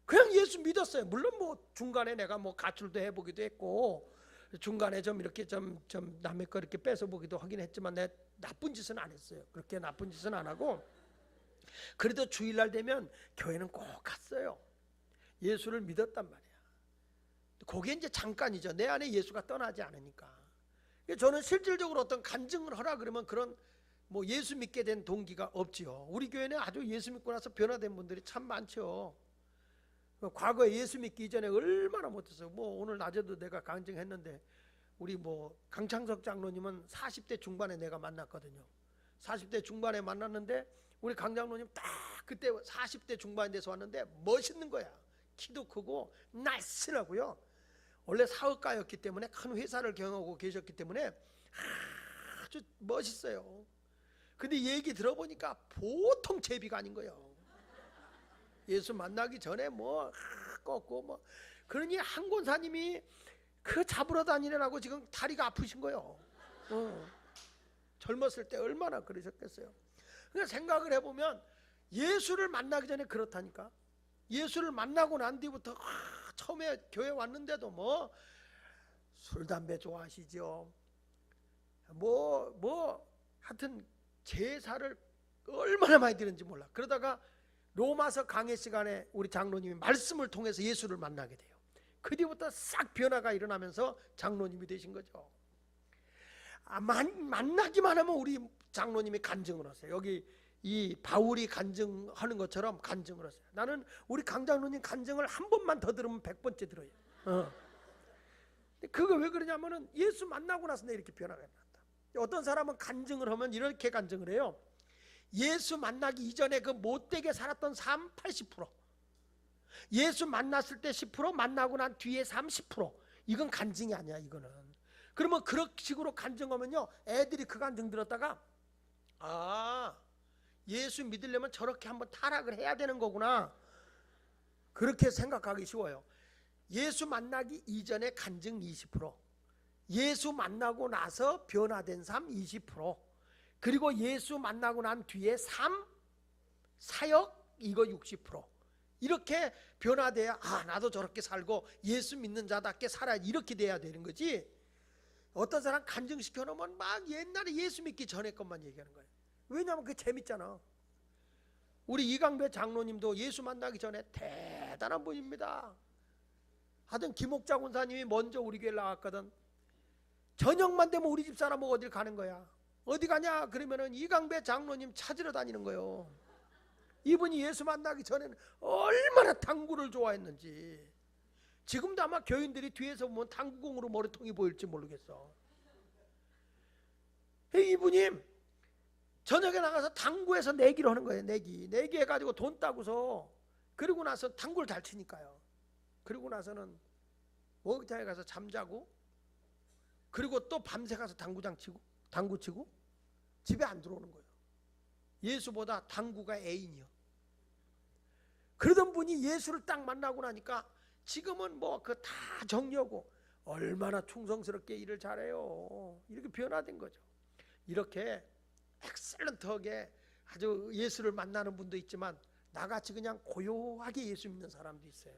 그냥 예수 믿었어요. 물론 중간에 내가 가출도 해보기도 했고, 중간에 좀 이렇게 좀 남의 거 이렇게 뺏어보기도 하긴 했지만 내 나쁜 짓은 안 했어요. 그렇게 나쁜 짓은 안 하고, 그래도 주일날 되면 교회는 꼭 갔어요. 예수를 믿었단 말이야. 그게 이제 잠깐이죠. 내 안에 예수가 떠나지 않으니까. 저는 실질적으로 어떤 간증을 하라 그러면 그런 예수 믿게 된 동기가 없지요. 우리 교회는 아주 예수 믿고 나서 변화된 분들이 참 많죠. 과거에 예수 믿기 이전에 얼마나 못했어요. 오늘 낮에도 내가 간증했는데 우리 강창석 장로님은 40대 중반에 내가 만났거든요. 40대 중반에 만났는데 우리 강 장로님 딱 그때 40대 중반에 돼서 왔는데 멋있는 거야. 키도 크고 날씬하고요. 원래 사업가였기 때문에 큰 회사를 경영하고 계셨기 때문에 아주 멋있어요. 근데 얘기 들어보니까 보통 제비가 아닌 거예요. 예수 만나기 전에 꺾고 그러니 한 권사님이 그 잡으러 다니느라고 지금 다리가 아프신 거예요. 젊었을 때 얼마나 그러셨겠어요. 그러니까 생각을 해보면 예수를 만나기 전에 그렇다니까. 예수를 만나고 난 뒤부터 처음에 교회 왔는데도 뭐 술 담배 좋아하시죠. 하여튼 제사를 얼마나 많이 드는지 몰라. 그러다가 로마서 강해 시간에 우리 장로님이 말씀을 통해서 예수를 만나게 돼요. 그 뒤부터 싹 변화가 일어나면서 장로님이 되신 거죠. 만나기만 하면 우리 장로님이 간증을 하세요. 여기 이 바울이 간증하는 것처럼 간증을 하세요. 나는 우리 강 장로님 간증을 한 번만 더 들으면 100번째 들어요. 그거 왜 그러냐면은 예수 만나고 나서 내 이렇게 변화가 일어났다. 어떤 사람은 간증을 하면 이렇게 간증을 해요. 예수 만나기 이전에 그 못되게 살았던 삶 80%, 예수 만났을 때 10%, 만나고 난 뒤에 30%. 이건 간증이 아니야. 이거는. 그러면 그런 식으로 간증하면요, 애들이 그 간증 들었다가 예수 믿으려면 저렇게 한번 타락을 해야 되는 거구나, 그렇게 생각하기 쉬워요. 예수 만나기 이전에 간증 20%, 예수 만나고 나서 변화된 삶 20%, 그리고 예수 만나고 난 뒤에 삶, 사역 이거 60%. 이렇게 변화돼야 나도 저렇게 살고 예수 믿는 자답게 살아야, 이렇게 돼야 되는 거지. 어떤 사람 간증시켜 놓으면 막 옛날에 예수 믿기 전에 것만 얘기하는 거예요. 왜냐하면 그게 재밌잖아. 우리 이강배 장로님도 예수 만나기 전에 대단한 분입니다. 하여튼 김옥자 권사님이 먼저 우리 교회 나왔거든. 저녁만 되면 우리 집사람 보고 어딜 가는 거야. 어디 가냐 그러면은 이강배 장로님 찾으러 다니는 거예요. 이분이 예수 만나기 전에는 얼마나 당구를 좋아했는지. 지금도 아마 교인들이 뒤에서 보면 당구공으로 머리통이 보일지 모르겠어. 이분이 저녁에 나가서 당구에서 내기를 하는 거예요. 내기 해가지고 돈 따고서, 그리고 나서 당구를 잘 치니까요. 그리고 나서는 목욕탕에 가서 잠자고, 그리고 또 밤새 가서 당구 치고 집에 안 들어오는 거예요. 예수보다 당구가 애인이요. 그러던 분이 예수를 딱 만나고 나니까 지금은 뭐 그 다 정리하고 얼마나 충성스럽게 일을 잘해요. 이렇게 변화된 거죠. 이렇게 엑셀런트하게 아주 예수를 만나는 분도 있지만 나같이 그냥 고요하게 예수 믿는 사람도 있어요.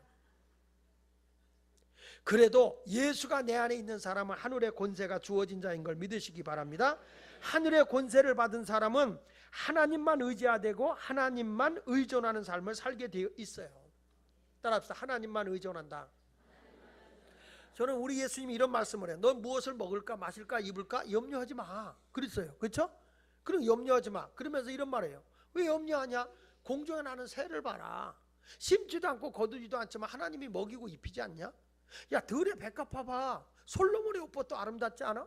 그래도 예수가 내 안에 있는 사람은 하늘의 권세가 주어진 자인 걸 믿으시기 바랍니다. 하늘의 권세를 받은 사람은 하나님만 의지하되고 하나님만 의존하는 삶을 살게 되어 있어요. 따라합시다. 하나님만 의존한다. 저는 우리 예수님이 이런 말씀을 해요. 너 무엇을 먹을까 마실까 입을까 염려하지 마 그랬어요. 그렇죠? 그럼 염려하지 마. 그러면서 이런 말이에요. 왜 염려하냐? 공중에 나는 새를 봐라. 심지도 않고 거두지도 않지만 하나님이 먹이고 입히지 않냐? 야, 들의 백합 봐봐. 솔로몬의 옷도 아름답지 않아?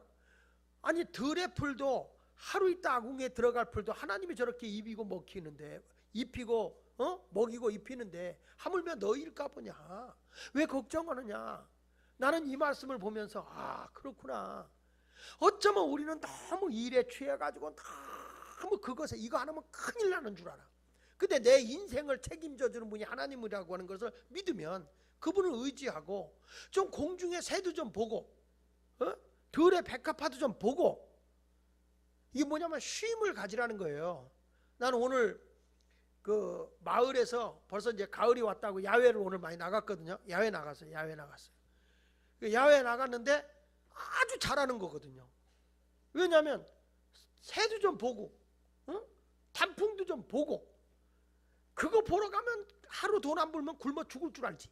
아니, 들의 풀도 하루 있다 아궁에 들어갈 풀도 하나님이 저렇게 입히고 먹히는데, 입히고 먹이고 입히는데 하물며 너희일까 보냐? 왜 걱정하느냐? 나는 이 말씀을 보면서 그렇구나. 어쩌면 우리는 너무 일에 취해가지고 너무 그것에 이거 안 하면 큰일 나는 줄 알아. 근데 내 인생을 책임져 주는 분이 하나님이라고 하는 것을 믿으면 그분을 의지하고 좀 공중의 새도 좀 보고 들의 백합화도 좀 보고, 이게 뭐냐면 쉼을 가지라는 거예요. 나는 오늘 그 마을에서 벌써 이제 가을이 왔다고 야외를 오늘 많이 나갔거든요. 야외 나갔어요. 야외 나갔는데 아주 잘하는 거거든요. 왜냐하면 새도 좀 보고 단풍도 좀 보고, 그거 보러 가면 하루 돈 안 벌면 굶어 죽을 줄 알지.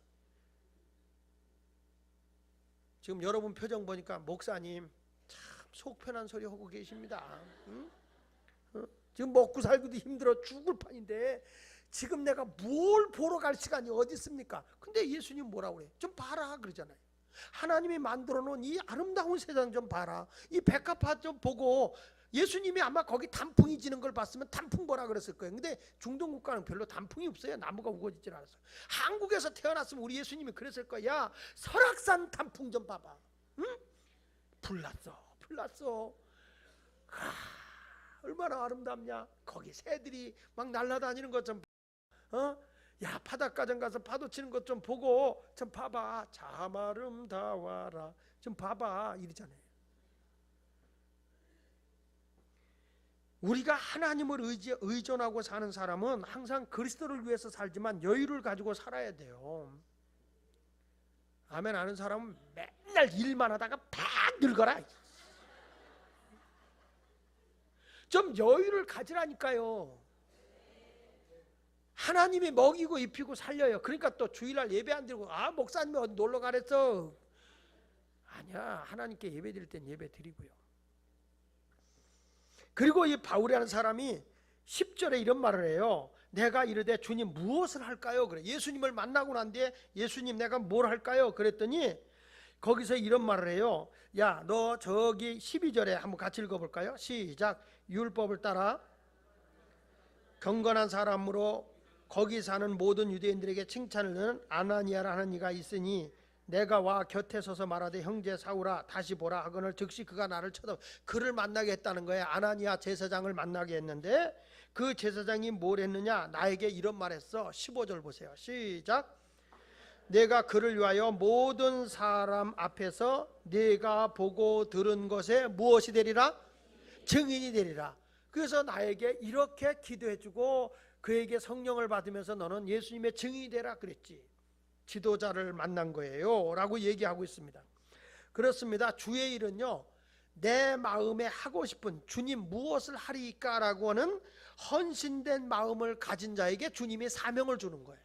지금 여러분 표정 보니까 목사님 참 속 편한 소리 하고 계십니다. 지금 먹고 살기도 힘들어 죽을 판인데 지금 내가 뭘 보러 갈 시간이 어디 있습니까? 근데 예수님 뭐라고 그래? 좀 봐라 그러잖아요. 하나님이 만들어 놓은 이 아름다운 세상 좀 봐라. 이 백합화 좀 보고. 예수님이 아마 거기 단풍이 지는 걸 봤으면 단풍 보라 그랬을 거예요. 근데 중동 국가는 별로 단풍이 없어요. 나무가 우거지질 않았어요. 한국에서 태어났으면 우리 예수님이 그랬을 거야. 야, 설악산 단풍 좀 봐봐. 응? 불났어. 얼마나 아름답냐. 거기 새들이 막 날아다니는 것 좀 야, 바닷가정 가서 파도 치는 것 좀 보고 좀 봐봐. 참 아름다워라 좀 봐봐 이러잖아요. 우리가 하나님을 의존하고 사는 사람은 항상 그리스도를 위해서 살지만 여유를 가지고 살아야 돼요. 아멘 하는 사람은 맨날 일만 하다가 팍 늙어라. 좀 여유를 가지라니까요. 하나님이 먹이고 입히고 살려요. 그러니까 또 주일날 예배 안 드리고 목사님이 어디 놀러 가랬어. 아니야, 하나님께 예배 드릴 땐 예배 드리고요. 그리고 이 바울이라는 사람이 10절에 이런 말을 해요. 내가 이르되 주님 무엇을 할까요? 그래. 예수님을 만나고 난 뒤에 예수님 내가 뭘 할까요? 그랬더니 거기서 이런 말을 해요. 야, 너 저기 12절에 한번 같이 읽어볼까요? 시작. 율법을 따라 경건한 사람으로 거기 사는 모든 유대인들에게 칭찬을 듣는 아나니아라는 이가 있으니 내가 와 곁에 서서 말하되 형제 사울아 다시 보라 하거늘 즉시 그가 나를 쳐다. 그를 만나게 했다는 거예요. 아나니아 제사장을 만나게 했는데 그 제사장이 뭘 했느냐, 나에게 이런 말했어. 15절 보세요. 시작. 내가 그를 위하여 모든 사람 앞에서 네가 보고 들은 것에 무엇이 되리라? 증인이 되리라. 그래서 나에게 이렇게 기도해주고 그에게 성령을 받으면서 너는 예수님의 증인이 되라 그랬지. 지도자를 만난 거예요 라고 얘기하고 있습니다. 그렇습니다. 주의 일은요, 내 마음에 하고 싶은 주님 무엇을 하리까 라고 하는 헌신된 마음을 가진 자에게 주님이 사명을 주는 거예요.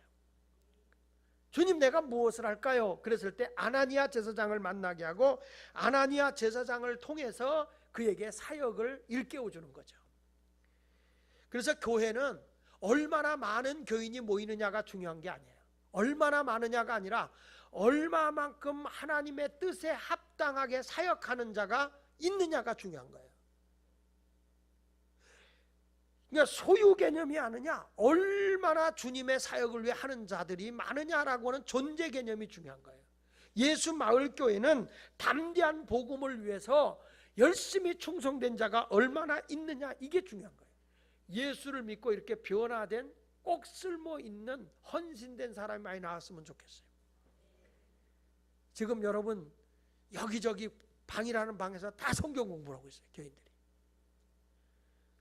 주님 내가 무엇을 할까요? 그랬을 때 아나니아 제사장을 만나게 하고 아나니아 제사장을 통해서 그에게 사역을 일깨워 주는 거죠. 그래서 교회는 얼마나 많은 교인이 모이느냐가 중요한 게 아니에요. 얼마나 많으냐가 아니라 얼마만큼 하나님의 뜻에 합당하게 사역하는 자가 있느냐가 중요한 거예요. 그러니까 소유 개념이 아니냐, 얼마나 주님의 사역을 위해 하는 자들이 많으냐라고 하는 존재 개념이 중요한 거예요. 예수 마을교회는 담대한 복음을 위해서 열심히 충성된 자가 얼마나 있느냐, 이게 중요한 거예요. 예수를 믿고 이렇게 변화된 꼭 쓸모 있는 헌신된 사람이 많이 나왔으면 좋겠어요. 지금 여러분 여기저기 방이라는 방에서 다 성경 공부를 하고 있어요. 교인들이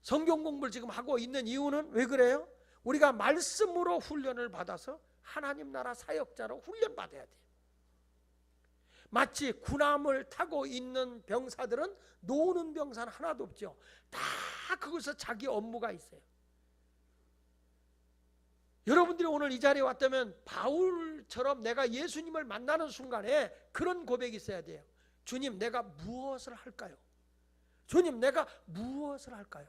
성경 공부를 지금 하고 있는 이유는 왜 그래요? 우리가 말씀으로 훈련을 받아서 하나님 나라 사역자로 훈련받아야 돼요. 마치 군함을 타고 있는 병사들은 노는 병사는 하나도 없죠. 다 그것서 자기 업무가 있어요. 여러분들이 오늘 이 자리에 왔다면 바울처럼 내가 예수님을 만나는 순간에 그런 고백이 있어야 돼요. 주님 내가 무엇을 할까요? 주님 내가 무엇을 할까요?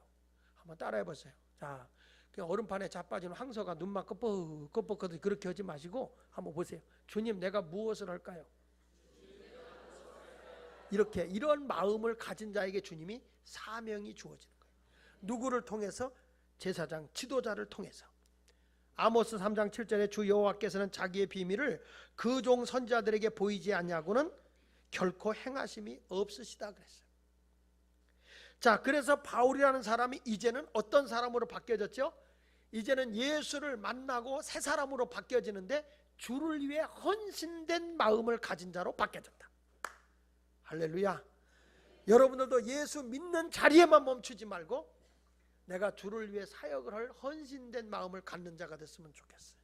한번 따라해 보세요. 자, 얼음판에 자빠지는 황소가 눈만 끄뻑끄뻑 그렇게 하지 마시고 한번 보세요. 주님 내가 무엇을 할까요? 이렇게 이런 마음을 가진 자에게 주님이 사명이 주어지는 거예요. 누구를 통해서? 제사장, 지도자를 통해서. 아모스 3장 7절에 주 여호와께서는 자기의 비밀을 그 종 선지자들에게 보이지 않냐고는 결코 행하심이 없으시다 그랬어요. 자, 그래서 바울이라는 사람이 이제는 어떤 사람으로 바뀌어졌죠? 이제는 예수를 만나고 새 사람으로 바뀌어지는데 주를 위해 헌신된 마음을 가진 자로 바뀌어졌다. 할렐루야. 여러분들도 예수 믿는 자리에만 멈추지 말고 내가 주를 위해 사역을 할 헌신된 마음을 갖는 자가 됐으면 좋겠어요.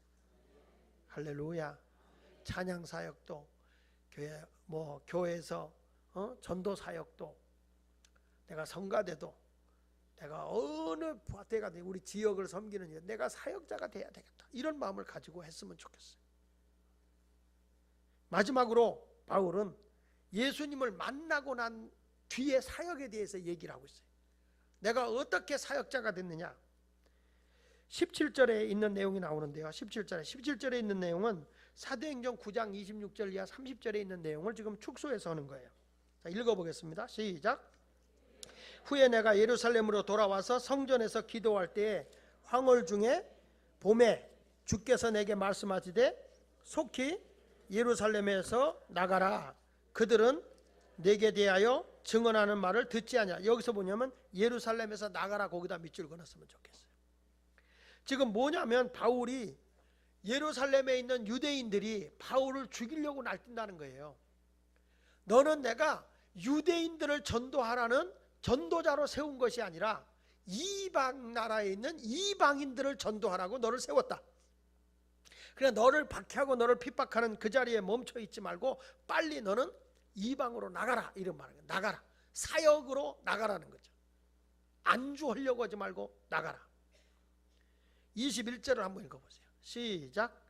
할렐루야. 찬양 사역도 교회에서 전도 사역도 내가 성가대도 내가 어느 때가 우리 지역을 섬기는 일 내가 사역자가 돼야 되겠다. 이런 마음을 가지고 했으면 좋겠어요. 마지막으로 바울은 예수님을 만나고 난 뒤에 사역에 대해서 얘기를 하고 있어요. 내가 어떻게 사역자가 됐느냐. 17절에 있는 내용이 나오는데요. 17절에 있는 내용은 사도행전 9장 26절 이하 30절에 있는 내용을 지금 축소해서 하는 거예요. 자, 읽어보겠습니다. 시작. 후에 내가 예루살렘으로 돌아와서 성전에서 기도할 때에 황홀 중에 봄에 주께서 내게 말씀하시되 속히 예루살렘에서 나가라. 그들은 내게 대하여 증언하는 말을 듣지 않냐. 여기서 뭐냐면 예루살렘에서 나가라 거기다 밑줄 그었으면 좋겠어요. 지금 뭐냐면 바울이 예루살렘에 있는 유대인들이 바울을 죽이려고 날뛴다는 거예요. 너는 내가 유대인들을 전도하라는 전도자로 세운 것이 아니라 이방 나라에 있는 이방인들을 전도하라고 너를 세웠다. 그래, 너를 박해하고 너를 핍박하는 그 자리에 멈춰 있지 말고 빨리 너는 이방으로 나가라, 이런 말이에요. 나가라, 사역으로 나가라는 거죠. 안주하려고 하지 말고 나가라. 21절을 한번 읽어보세요. 시작.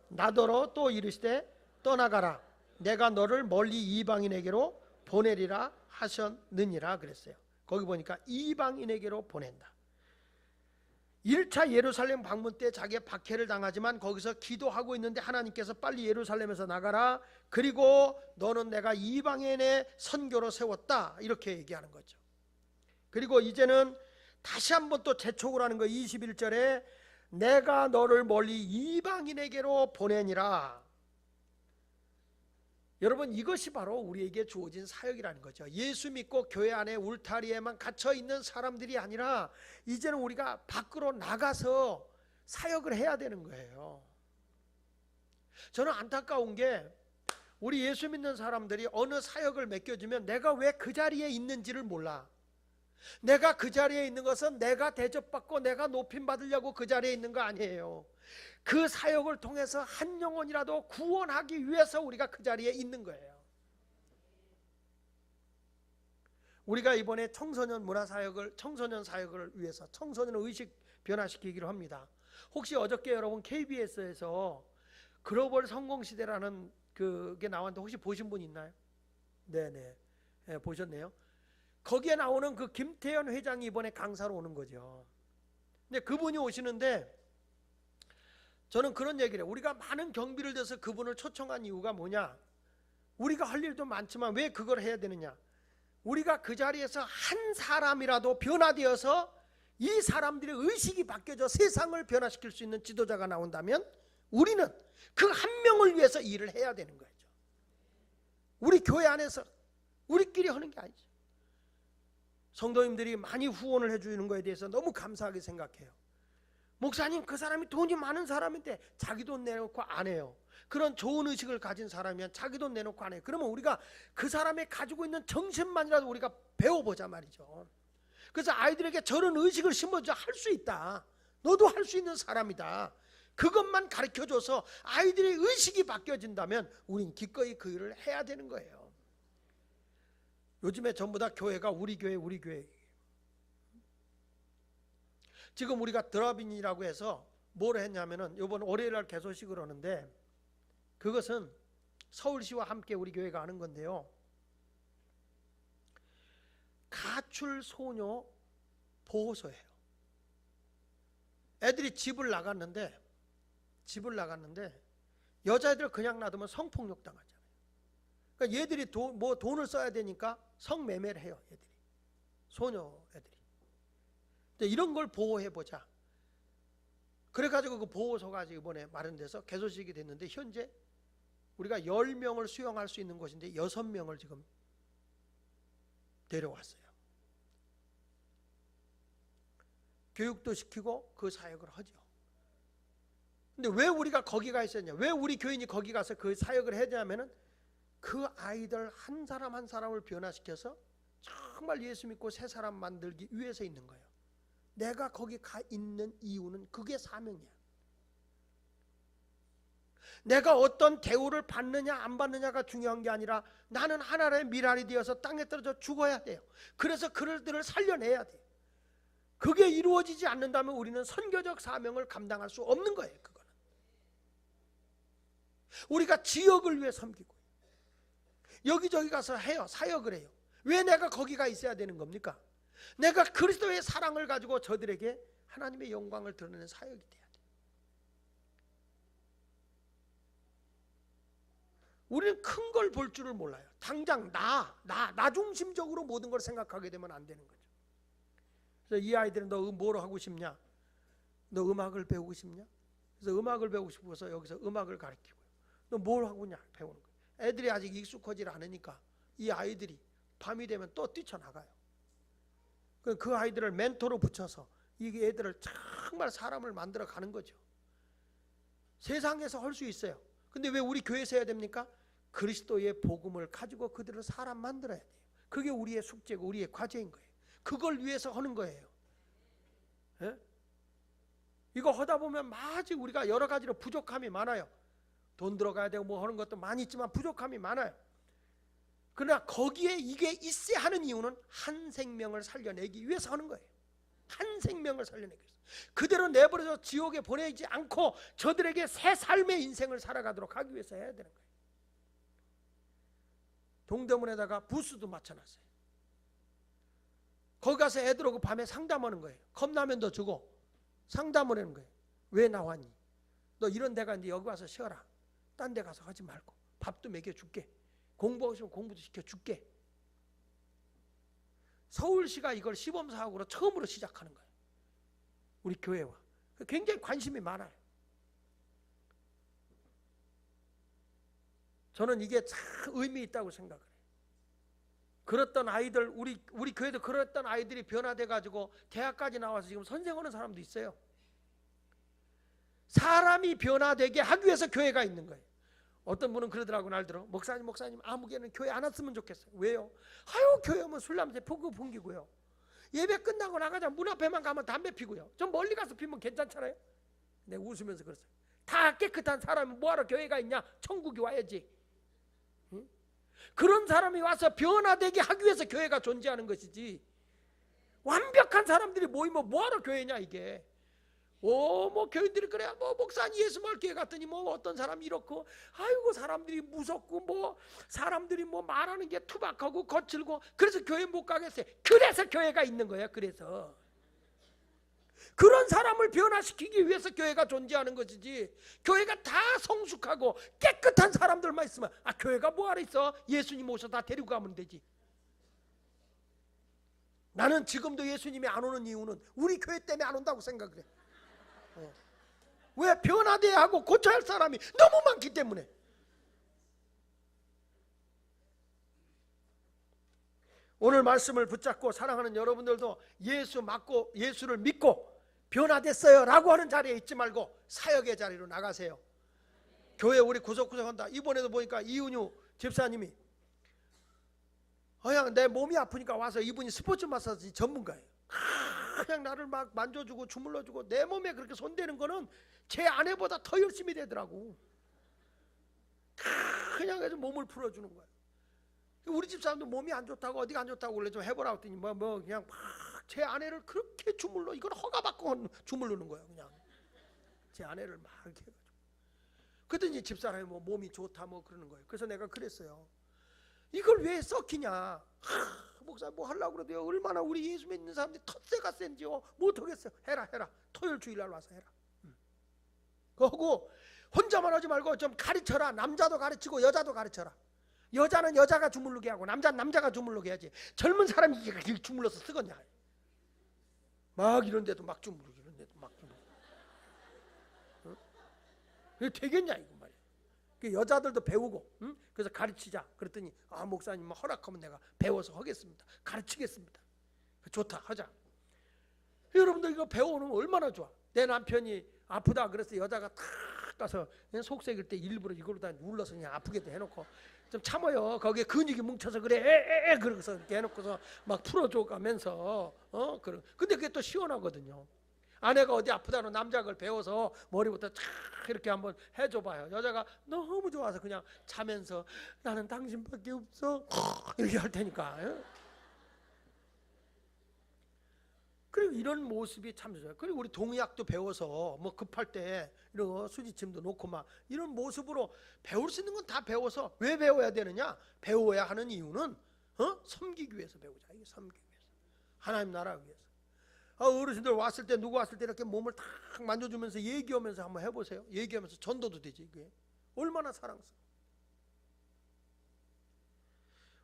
나더러 또 이르시되 떠나가라, 내가 너를 멀리 이방인에게로 보내리라 하셨느니라 그랬어요. 거기 보니까 이방인에게로 보낸다. 1차 예루살렘 방문 때 자기의 박해를 당하지만 거기서 기도하고 있는데 하나님께서 빨리 예루살렘에서 나가라, 그리고 너는 내가 이방인의 선교로 세웠다, 이렇게 얘기하는 거죠. 그리고 이제는 다시 한번 또 재촉을 하는 거예요. 21절에 내가 너를 멀리 이방인에게로 보내니라. 여러분, 이것이 바로 우리에게 주어진 사역이라는 거죠. 예수 믿고 교회 안에 울타리에만 갇혀 있는 사람들이 아니라 이제는 우리가 밖으로 나가서 사역을 해야 되는 거예요. 저는 안타까운 게 우리 예수 믿는 사람들이 어느 사역을 맡겨주면 내가 왜 그 자리에 있는지를 몰라. 내가 그 자리에 있는 것은 내가 대접받고 내가 높임받으려고 그 자리에 있는 거 아니에요. 그 사역을 통해서 한 영혼이라도 구원하기 위해서 우리가 그 자리에 있는 거예요. 우리가 이번에 청소년 문화사역을, 청소년 사역을 위해서 청소년 의식 변화시키기로 합니다. 혹시 어저께 여러분 KBS에서 글로벌 성공시대라는 그게 나왔는데 혹시 보신 분 있나요? 네네, 네, 보셨네요. 거기에 나오는 그 김태현 회장이 이번에 강사로 오는 거죠. 근데 그분이 오시는데 저는 그런 얘기를 해요. 우리가 많은 경비를 들여서 그분을 초청한 이유가 뭐냐? 우리가 할 일도 많지만 왜 그걸 해야 되느냐? 우리가 그 자리에서 한 사람이라도 변화되어서 이 사람들의 의식이 바뀌어져 세상을 변화시킬 수 있는 지도자가 나온다면 우리는 그 한 명을 위해서 일을 해야 되는 거죠. 우리 교회 안에서 우리끼리 하는 게 아니죠. 성도님들이 많이 후원을 해주는 거에 대해서 너무 감사하게 생각해요. 목사님, 그 사람이 돈이 많은 사람인데 자기 돈 내놓고 안 해요. 그런 좋은 의식을 가진 사람이면 자기 돈 내놓고 안 해요. 그러면 우리가 그 사람이 가지고 있는 정신만이라도 우리가 배워보자 말이죠. 그래서 아이들에게 저런 의식을 심어줘. 할 수 있다, 너도 할 수 있는 사람이다, 그것만 가르쳐줘서 아이들의 의식이 바뀌어진다면 우린 기꺼이 그 일을 해야 되는 거예요. 요즘에 전부 다 교회가 우리 교회 우리 교회. 지금 우리가 드랍인이라고 해서 뭘 했냐면은 이번 월요일날 개소식을 하는데 그것은 서울시와 함께 우리 교회가 하는 건데요, 가출 소녀 보호소예요. 애들이 집을 나갔는데 여자애들 그냥 놔두면 성폭력 당하잖아요. 그러니까 얘들이 돈을 써야 되니까 성매매를 해요. 애들이, 소녀 애들이. 이런 걸 보호해보자. 그래가지고 그 보호소가 이번에 마련돼서 개소식이 됐는데 현재 우리가 10명을 수용할 수 있는 곳인데 6명을 지금 데려왔어요. 교육도 시키고 그 사역을 하죠. 근데 왜 우리가 거기 가 있었냐? 왜 우리 교인이 거기 가서 그 사역을 해야 되냐면은 그 아이들 한 사람 한 사람을 변화시켜서 정말 예수 믿고 새 사람 만들기 위해서 있는 거예요. 내가 거기 가 있는 이유는 그게 사명이야. 내가 어떤 대우를 받느냐 안 받느냐가 중요한 게 아니라 나는 하나님의 미랄이 되어서 땅에 떨어져 죽어야 돼요. 그래서 그들을 살려내야 돼요. 그게 이루어지지 않는다면 우리는 선교적 사명을 감당할 수 없는 거예요. 그거는 우리가 지역을 위해 섬기고 여기저기 가서 해요. 사역을 해요. 왜 내가 거기 가 있어야 되는 겁니까? 내가 그리스도의 사랑을 가지고 저들에게 하나님의 영광을 드러내는 사역이 돼야 돼요. 우리는 큰 걸 볼 줄을 몰라요. 당장 나 중심적으로 모든 걸 생각하게 되면 안 되는 거죠. 그래서 이 아이들은 너 뭐로 하고 싶냐? 너 음악을 배우고 싶냐? 그래서 음악을 배우고 싶어서 여기서 음악을 가르치고요. 너 뭘 하고냐? 배우는 거예요. 애들이 아직 익숙하지 않으니까 이 아이들이 밤이 되면 또 뛰쳐나가요. 그 아이들을 멘토로 붙여서 이게 애들을 정말 사람을 만들어 가는 거죠. 세상에서 할 수 있어요. 근데 왜 우리 교회에서 해야 됩니까? 그리스도의 복음을 가지고 그들을 사람 만들어야 돼요. 그게 우리의 숙제고 우리의 과제인 거예요. 그걸 위해서 하는 거예요. 예? 이거 하다 보면 마치 우리가 여러 가지로 부족함이 많아요. 돈 들어가야 되고 뭐 하는 것도 많이 있지만 부족함이 많아요. 그러나 거기에 이게 있어야 하는 이유는 한 생명을 살려내기 위해서 하는 거예요. 한 생명을 살려내기 위해서. 그대로 내버려서 지옥에 보내지 않고 저들에게 새 삶의 인생을 살아가도록 하기 위해서 해야 되는 거예요. 동대문에다가 부스도 맞춰놨어요. 거기 가서 애들하고 밤에 상담하는 거예요. 컵라면도 주고 상담을 하는 거예요. 왜 나왔니? 너 이런 데가 있는데 여기 와서 쉬어라. 딴 데 가서 하지 말고 밥도 먹여줄게. 공부하고 싶으면 공부도 시켜줄게. 서울시가 이걸 시범사업으로 처음으로 시작하는 거예요. 우리 교회와. 굉장히 관심이 많아요. 저는 이게 참 의미 있다고 생각을 해요. 그랬던 아이들, 우리 교회도 그랬던 아이들이 변화돼 가지고 대학까지 나와서 지금 선생하는 사람도 있어요. 사람이 변화되게 하기 위해서 교회가 있는 거예요. 어떤 분은 그러더라고 날들어. 목사님 아무개는 교회 안 왔으면 좋겠어요. 왜요? 아유 교회 오면 술 냄새 포구 풍기고요. 예배 끝나고 나가자 문 앞에만 가면 담배 피고요. 좀 멀리 가서 피면 괜찮잖아요. 내가 웃으면서 그랬어요. 다 깨끗한 사람이 뭐하러 교회가 있냐? 천국이 와야지. 응? 그런 사람이 와서 변화되게 하기 위해서 교회가 존재하는 것이지, 완벽한 사람들이 모이면 뭐하러 교회냐 이게. 뭐 교인들이 그래야 뭐 목사님 예수 말 교회 갔더니 뭐 어떤 사람이 이렇고, 아이고 사람들이 무섭고 뭐 사람들이 뭐 말하는 게 투박하고 거칠고, 그래서 교회 못 가겠어요. 그래서 교회가 있는 거예요. 그래서 그런 사람을 변화시키기 위해서 교회가 존재하는 것이지, 교회가 다 성숙하고 깨끗한 사람들만 있으면 교회가 뭐하러 있어? 예수님 오셔서 다 데리고 가면 되지. 나는 지금도 예수님이 안 오는 이유는 우리 교회 때문에 안 온다고 생각을 해. 왜? 변화돼야 하고 고쳐야 할 사람이 너무 많기 때문에. 오늘 말씀을 붙잡고 사랑하는 여러분들도 예수를 믿고 변화됐어요 라고 하는 자리에 있지 말고 사역의 자리로 나가세요. 교회 우리 구석구석 한다. 이번에도 보니까 이은유 집사님이 그냥 내 몸이 아프니까 와서, 이분이 스포츠 마사지 전문가예요. 그냥 나를 막 만져주고 주물러주고 내 몸에 그렇게 손대는 거는 제 아내보다 더 열심히 되더라고. 그냥 해서 몸을 풀어주는 거예요. 우리 집 사람도 몸이 안 좋다고, 어디가 안 좋다고 원래 좀 해보라 했더니 뭐 그냥 막 제 아내를 그렇게 주물러, 이걸 허가받고 주물르는 거예요. 그냥 제 아내를 막 이렇게 해가지고. 그랬더니 집사람이 뭐 몸이 좋다 뭐 그러는 거예요. 그래서 내가 그랬어요. 이걸 왜 썩히냐? 목사 뭐 하려고 그러대요. 얼마나 우리 예수 믿는 사람들이 텃세가 센지요. 못하겠어요. 해라. 토요일 주일날 와서 해라. 그러고 혼자만 하지 말고 좀 가르쳐라. 남자도 가르치고 여자도 가르쳐라. 여자는 여자가 주물르게 하고 남자는 남자가 주물르게 해야지. 젊은 사람이 이렇게 주물러서 쓰겠냐. 막 이런 데도 막 주물르고 이런 데도 막 주물르고. 이게 되겠냐 이거 말이야. 여자들도 배우고, 그래서 가르치자. 그랬더니 목사님 허락하면 내가 배워서 하겠습니다. 가르치겠습니다. 좋다, 하자. 여러분들 이거 배워오면 얼마나 좋아. 내 남편이 아프다 그래서 여자가 탁 가서 속색일 때 일부러 이걸로 다 눌러서 그냥 아프게도 해놓고, 좀 참아요. 거기에 근육이 뭉쳐서 그래 그러고서 이렇게 해놓고서 막 풀어줘 가면서 근데 그게 또 시원하거든요. 아내가 어디 아프다는 남자가 그걸 배워서 머리부터 쫙 이렇게 한번 해줘봐요. 여자가 너무 좋아서 그냥 자면서 나는 당신밖에 없어 이렇게 할 테니까. 그리고 이런 모습이 참 좋아요. 그리고 우리 동의학도 배워서 뭐 급할 때 이런 거 수지침도 놓고 막 이런 모습으로 배울 수 있는 건 다 배워서. 왜 배워야 되느냐? 배워야 하는 이유는 섬기기 위해서 배우자. 이게 섬기기 위해서, 하나님 나라 위해서. 어르신들 왔을 때, 누구 왔을 때 이렇게 몸을 탁 만져주면서 얘기하면서 한번 해보세요. 얘기하면서 전도도 되지. 이게 얼마나 사랑스러워.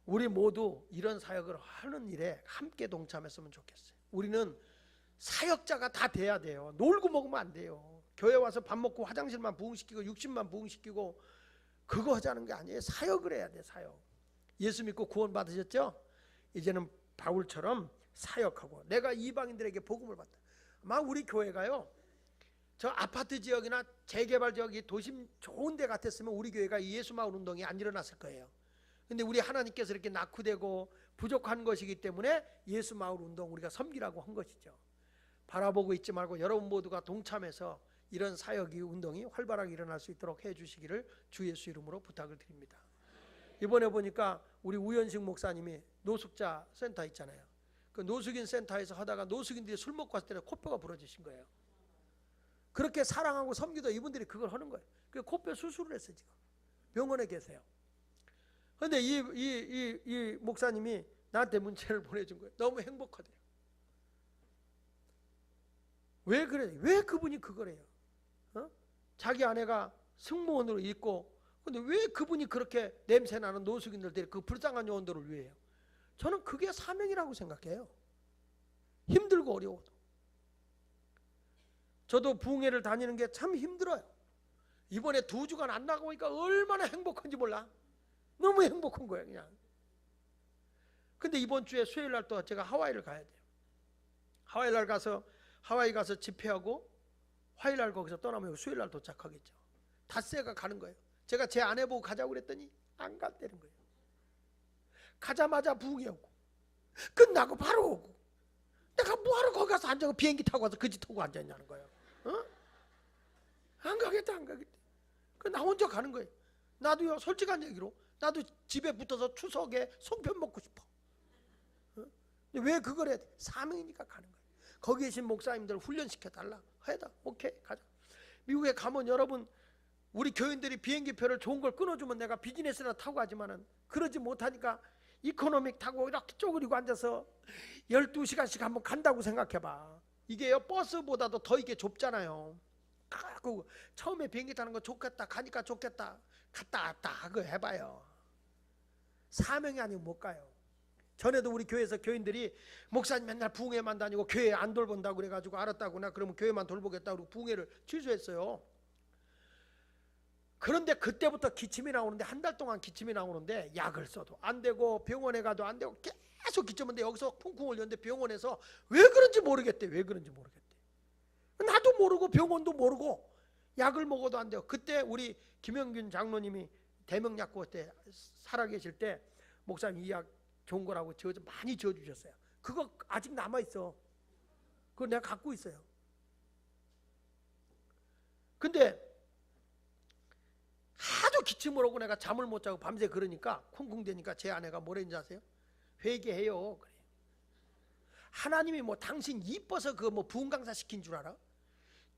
우리 모두 이런 사역을 하는 일에 함께 동참했으면 좋겠어요. 우리는 사역자가 다 돼야 돼요. 놀고 먹으면 안 돼요. 교회 와서 밥 먹고 화장실만 부흥시키고 육신만 부흥시키고 그거 하자는 게 아니에요. 사역을 해야 돼. 사역. 예수 믿고 구원 받으셨죠? 이제는 바울처럼 사역하고, 내가 이방인들에게 복음을 받다. 아마 우리 교회가요, 저 아파트 지역이나 재개발 지역이 도심 좋은 데 같았으면 우리 교회가 예수 마을 운동이 안 일어났을 거예요. 근데 우리 하나님께서 이렇게 낙후되고 부족한 것이기 때문에 예수 마을 운동 우리가 섬기라고 한 것이죠. 바라보고 있지 말고 여러분 모두가 동참해서 이런 사역이 운동이 활발하게 일어날 수 있도록 해주시기를 주 예수 이름으로 부탁을 드립니다. 이번에 보니까 우리 우현식 목사님이 노숙자 센터 있잖아요. 그 노숙인 센터에서 하다가 노숙인들이 술 먹고 왔을 때 코뼈가 부러지신 거예요. 그렇게 사랑하고 섬기다 이분들이 그걸 하는 거예요. 그 코뼈 수술을 했어요. 지금 병원에 계세요. 그런데 이 목사님이 나한테 문자를 보내준 거예요. 너무 행복하대요. 왜 그래? 왜 그분이 그거래요? 자기 아내가 승무원으로 있고, 근데 왜 그분이 그렇게 냄새나는 노숙인들 그 불쌍한 요원들을 위해요? 저는 그게 사명이라고 생각해요. 힘들고 어려워도. 저도 부흥회를 다니는 게 참 힘들어요. 이번에 2주간 안 나가보니까 얼마나 행복한지 몰라. 너무 행복한 거예요, 그냥. 근데 이번 주에 수요일 날 또 제가 하와이를 가야 돼요. 하와이 가서 집회하고 화요일 날 거기서 떠나면 수요일 날 도착하겠죠. 닷새가 가는 거예요. 제가 제 아내 보고 가자고 그랬더니 안 간다는 거예요. 가자마자 부흥회 오고 끝나고 바로 오고, 내가 뭐하러 거기 가서 앉아서 비행기 타고 와서 그 짓 하고 앉아있냐는 거예요. 안 가겠다. 나 혼자 가는 거예요. 나도요, 솔직한 얘기로 나도 집에 붙어서 추석에 송편 먹고 싶어. 왜 그걸 해야 돼? 사명이니까 가는 거예요. 거기 계신 목사님들 훈련시켜달라. 해다. 오케이, 가자. 미국에 가면 여러분, 우리 교인들이 비행기표를 좋은 걸 끊어주면 내가 비즈니스나 타고 가지만은 그러지 못하니까 이코노믹 타고 이렇게 쪼그리고 앉아서 12시간씩 한번 간다고 생각해봐. 이게요, 버스보다도 더 이게 좁잖아요. 처음에 비행기 타는 거 좋겠다, 가니까 좋겠다, 갔다 왔다 하고 해봐요. 사명이 아니면 못 가요. 전에도 우리 교회에서 교인들이 목사님 맨날 부흥회만 다니고 교회 안 돌본다고 그래가지고 알았다구나, 그러면 교회만 돌보겠다고 그러고 부흥회를 취소했어요. 그런데 그때부터 기침이 나오는데, 한 달 동안 기침이 나오는데 약을 써도 안 되고 병원에 가도 안 되고 계속 기침하는데, 여기서 쿵쿵 울렸는데 병원에서 왜 그런지 모르겠대. 나도 모르고 병원도 모르고 약을 먹어도 안 돼요. 그때 우리 김영균 장로님이 대명약국 때 살아계실 때 목사님 이 약 좋은 거라고 많이 지어주셨어요. 그거 아직 남아있어. 그거 내가 갖고 있어요. 근데 하도 기침을 오고 내가 잠을 못 자고 밤새 그러니까 쿵쿵대니까 제 아내가 뭐랬는지 아세요? 회개해요. 그래요. 하나님이 뭐 당신 이뻐서 그 뭐 부흥 강사 시킨 줄 알아?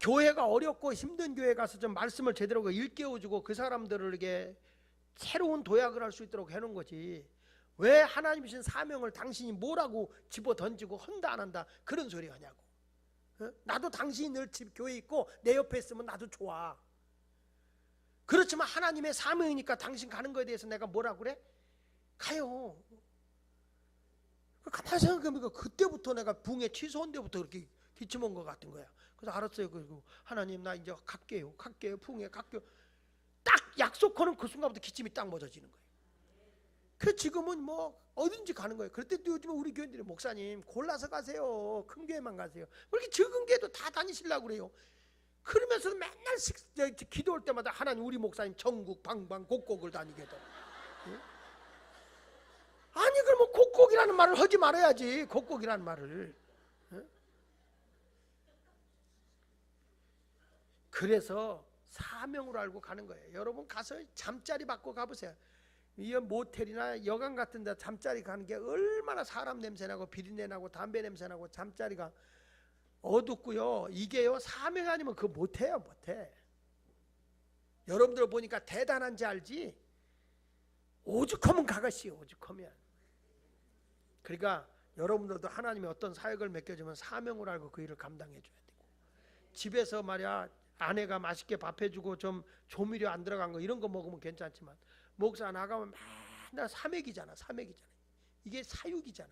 교회가 어렵고 힘든 교회 가서 좀 말씀을 제대로 일깨워주고 그 사람들에게 새로운 도약을 할 수 있도록 해놓은 거지. 왜 하나님 주신 사명을 당신이 뭐라고 집어 던지고 한다 안 한다 그런 소리 하냐고. 나도 당신이 늘 집 교회에 있고 내 옆에 있으면 나도 좋아. 그렇지만 하나님의 사명이니까 당신 가는 거에 대해서 내가 뭐라고 그래? 가요. 가만히 생각해보니까 그때부터 내가 부흥회 취소한 데부터 그렇게 기침 온 것 같은 거야. 그래서 알았어요. 그리고 하나님 나 이제 갈게요. 부흥회 갈게요. 딱 약속하는 그 순간부터 기침이 딱 멎어지는 거예요. 그 지금은 뭐 어딘지 가는 거예요. 그럴 때도 요즘에 우리 교인들이 목사님 골라서 가세요. 큰 교회만 가세요. 왜 이렇게 적은 교회도 다 다니시려고 그래요. 그러면서도 맨날 기도할 때마다 하나님 우리 목사님 전국 방방 곳곳을 다니게 돼. 응? 아니 그러면 곳곳이라는 말을 하지 말아야지. 곳곳이라는 말을. 응? 그래서 사명으로 알고 가는 거예요. 여러분 가서 잠자리 받고 가보세요. 이 모텔이나 여관 같은 데 잠자리 가는 게 얼마나 사람 냄새나고 비린내 나고 담배 냄새 나고 잠자리가 어둡고요. 이게요 사명 아니면 그거 못해요. 못해. 여러분들 보니까 대단한지 알지? 오죽하면 가가시요. 오죽하면. 그러니까 여러분들도 하나님이 어떤 사역을 맡겨주면 사명을 알고 그 일을 감당해 줘야 되고, 집에서 말이야 아내가 맛있게 밥 해주고 좀 조미료 안 들어간 거 이런 거 먹으면 괜찮지만 목사 나가면 맨날 사맥이잖아. 이게 사육이잖아.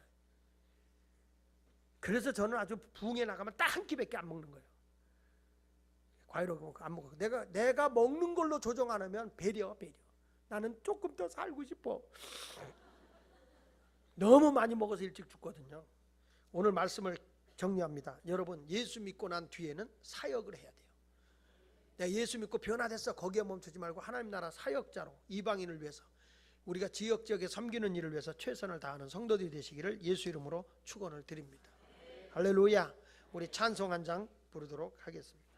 그래서 저는 아주 부흥에 나가면 딱 한 끼밖에 안 먹는 거예요. 과일을 안 먹어. 내가 먹는 걸로 조정 안 하면 배려. 나는 조금 더 살고 싶어. 너무 많이 먹어서 일찍 죽거든요. 오늘 말씀을 정리합니다. 여러분 예수 믿고 난 뒤에는 사역을 해야 돼요. 내가 예수 믿고 변화됐어 거기에 멈추지 말고 하나님 나라 사역자로 이방인을 위해서 우리가 지역지역에 섬기는 일을 위해서 최선을 다하는 성도들이 되시기를 예수 이름으로 축원을 드립니다. 할렐루야. 우리 찬송 한 장 부르도록 하겠습니다.